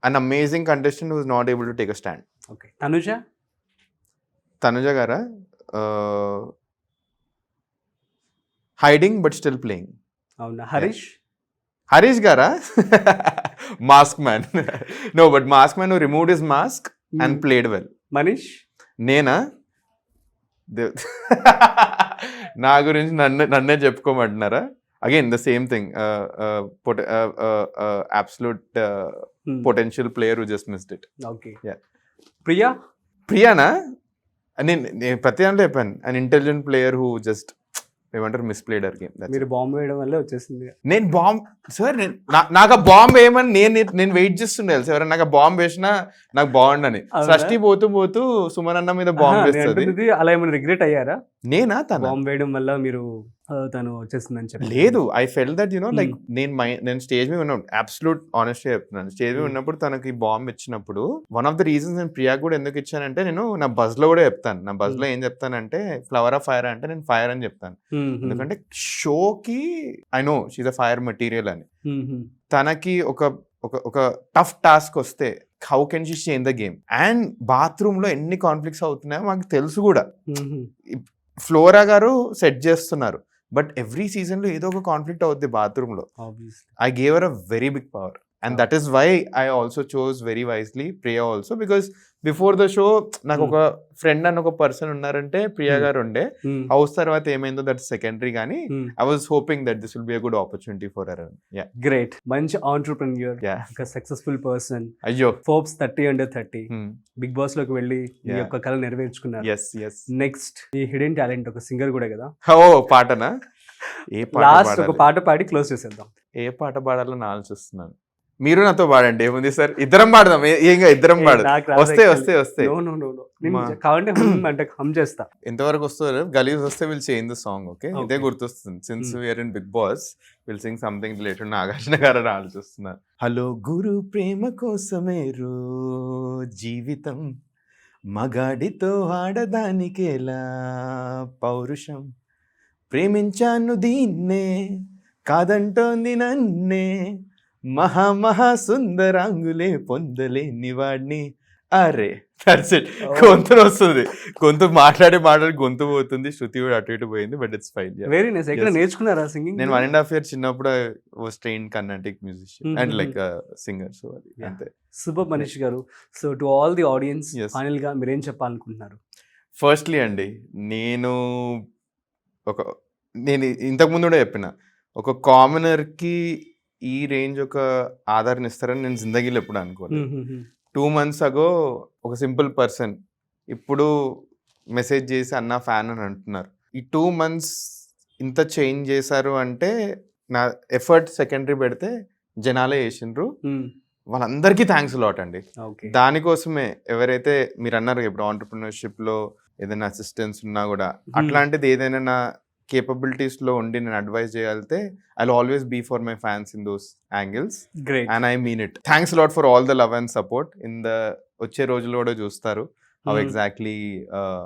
an amazing contestant who is not able to take a stand. Okay, Tanuja. Tanuja గారా, hiding but still playing. అవునా. హరీష్. హరీష్ గారా, mask man. No, but mask man who removed his mask and played well. Manish. నేనా, నా గురించి నన్నే చెప్పుకోమంటున్నారా? Again the same thing, absolute potential player who just missed it. Okay. Priya. ప్రియానా, నేను ప్రతి దాంట్లో చెప్పాను, an intelligent player who just ఏమంటారు మిస్ప్లేడ్ హర్ గేమ్. మీరు బాంబు వేయడం వల్లే వచ్చేసింది. నేను బాంబ్ సార్, నాకు ఆ బాంబ్ వేయమని నేను వెయిట్ చేస్తుండే తెలుసు. ఎవరైనా నాకు ఆ బాంబ్ వేసినా నాకు బాగుండని. సృష్టి పోతూ సుమన్ అన్న మీద బాంబ్ వేస్తుంది. అలా ఏమైనా రిగ్రెట్ అయ్యారా? నేనా తన బాంబ్ వేయడం వల్ల మీరు తను వచ్చేసిందని చెప్పి? లేదు, I felt that you know like నేను స్టేజ్ మీద ఉన్నప్పుడు, అబ్సల్యూట్ ఆనెస్ట్ చెప్తున్నాను, స్టేజ్ మీద ఉన్నప్పుడు తనకి బాంబ్ ఇచ్చినప్పుడు వన్ ఆఫ్ ద రీజన్స్ నేను ప్రియా కూడా ఎందుకు ఇచ్చానంటే, నేను నా బజ్ లో కూడా చెప్తాను, నా బజ్ లో ఏం చెప్తానంటే ఫ్లవర్ ఆఫ్ ఫైర్ అంటే నేను ఫైర్ అని చెప్తాను. ఎందుకంటే షోకి I know she a fire material అని. తనకి ఒక టఫ్ టాస్క్ వస్తే how can she change the game. And bathroom లో ఎన్ని కాన్ఫ్లిక్ట్స్ అవుతున్నాయో మాకు తెలుసు కూడా. ఫ్లోరా గారు సెట్ చేస్తున్నారు, బట్ ఎవ్రీ సీజన్ లో ఏదో ఒక కాన్ఫ్లిక్ట్ అవుద్ది బాత్రూమ్ లో. I gave her a very big power and that is why I also chose very wisely Priya also. Because before the show నాకు ఒక ఫ్రెండ్ అని ఒక పర్సన్ ఉన్నారంటే ప్రియా గారు ఉండే. హౌస్ తర్వాత ఏమైందో దట్ సెకండరీ, కానీ I was hoping that this will be a good opportunity for her. Great, మంచి ఆంటర్‌ప్రెన్యూర్, సక్సెస్ఫుల్ పర్సన్. అయ్యో, ఫోర్బ్స్ 30 under 30 బిగ్ బాస్ లోకి వెళ్ళి ఈ యొక్క కళ నెరవేర్చుకున్నారు. నెక్స్ట్ ఈ హిడెన్ టాలెంట్ ఒక సింగర్ కూడా కదా. ఓ పాటనా? ఏ పాట? లాస్ట్ ఒక పాట పాడి క్లోజ్ చేసేద్దాం. ఏ పాట పాడాలో నేను ఆలోచిస్తున్నాను. మీరు నాతో పాడండి, ఏముంది సార్, ఇద్దరం పాడదాం. ఏంగా ఇద్దరం పాడు. వస్తే కావాలంటే అంటే హమ్ చేస్తా. ఎంతవరకు వస్తారు? గలీజ్ వస్తే will change the song. Okay, ఇదే గుర్తొస్తుంది. Since we're in Bigg Boss will sing something related Nagarjuna garu ఆలోచిస్తున్నారు. హలో గురు, ప్రేమ కోసమే రో జీవితం, మగాడితో ఆడదానికేలా పౌరుషం, ప్రేమించాను దీన్నే కాదంటోంది నన్నే, మహా సుందరాంగులే పొందలేని వాడిని. అరే దట్స్ ఇట్. గొంతు వస్తుంది, గొంతు మాట్లాడి గొంతు పోతుంది, శృతి కూడా అటు ఇటు పోయింది, but it's fine. Very nice. ఎక్కడ నేర్చుకున్నారా సింగింగ్? నేను 1.5 years చిన్నప్పుడు was trained Carnatic musician and like singer. So అది అంతే. సూపర్ మనీష్ గారు. So to all the audience final గా మీరేం చెప్పాలనుకుంటున్నారు? ఫస్ట్లీ అండి, నేను ఇంతకు ముందు కూడా చెప్పిన, ఒక కామనర్కి ఈ రేంజ్ ఒక ఆధారణ ఇస్తారని నేను జిందగీలో ఎప్పుడు అనుకోలేదు. 2 months ago ఒక సింపుల్ పర్సన్ ఇప్పుడు మెసేజ్ చేసి అన్న ఫ్యాన్ అని అంటున్నారు. ఈ 2 months ఇంత చేంజ్ చేశారు అంటే నా ఎఫర్ట్ సెకండరీ పెడితే జనాలే చేసిండ్రు. వాళ్ళందరికీ థ్యాంక్స్ లాట్ అండి. దానికోసమే ఎవరైతే మీరు అన్నారు ఇప్పుడు ఆంటర్‌ప్రెన్యూర్‌షిప్ లో ఏదైనా అసిస్టెన్స్ ఉన్నా కూడా అట్లాంటిది ఏదైనా నా కేపబిలిటీస్ లో ఉండి నేను అడ్వైస్ చేయగలిగితే I will always be for my fans in those angles. Great, and I mean it. Thanks lot for all the love and support. వచ్చే రోజుల్లో కూడా చూస్తారు how exactly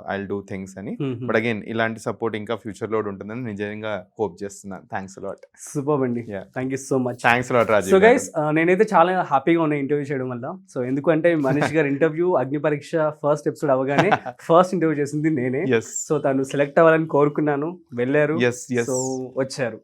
I will do things అని. But again ఇలాంటి support ఇంకా future లో ఉంటుందని నిజంగా హోప్ చేస్తున్నాను. Thanks lot. సూపర్ అండి, thank you so much. Thanks lot Raju. So guys, నేనైతే చాలా హ్యాపీగా ఉన్నా ఇంటర్వ్యూ చేయడం వల్ల. సో ఎందుకంటే మనీష్ గారి ఇంటర్వ్యూ అగ్ని పరీక్ష ఫస్ట్ ఎపిసోడ్ అవగానే ఫస్ట్ ఇంటర్వ్యూ చేసింది నేనే. సో తను సెలెక్ట్ అవ్వాలని కోరుకున్నాను, వెళ్ళారు, సో వచ్చారు.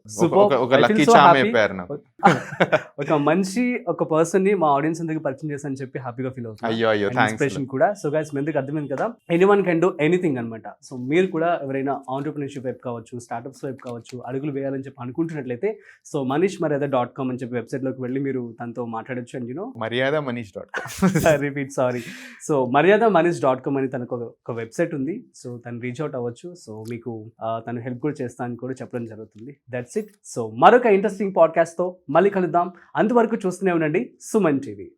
ఒక మంచి ఒక పర్సన్ ని మా ఆడియన్స్ అందరికి పరిచయం చేశాను చెప్పి హ్యాపీగా ఫీల్ అవుతుంది. ఇన్స్పిరేషన్ కూడా. సో గైస్, మీ అందరికి అర్థమైంది కదా, ఎనీవన్ కెన్ డూ ఎనీథింగ్ అనమాట. సో మీరు కూడా ఎవరైనా ఆంటర్ప్రినర్షిప్ వైపు కావచ్చు, స్టార్టప్స్ వైపు కావచ్చు అడుగులు వేయాలని చెప్పి అనుకుంటున్నట్లయితే సో manishmaryada.com అని చెప్పి వెబ్సైట్లోకి వెళ్ళి మీరు తనతో మాట్లాడొచ్చు. And you know Maryada-Manish.com repeat sorry. So maryada-manish.com అని తనకు ఒక వెబ్సైట్ ఉంది. సో తను రీచ్ అవుట్ అవ్వచ్చు. సో మీకు తను హెల్ప్ కూడా చేస్తా అని కూడా చెప్పడం జరుగుతుంది. That's it. సో మరొక ఇంట్రెస్టింగ్ పాడ్కాస్ట్తో మళ్ళీ కలుద్దాం. అంతవరకు చూస్తూనే ఉండండి సుమన్ టీవీ.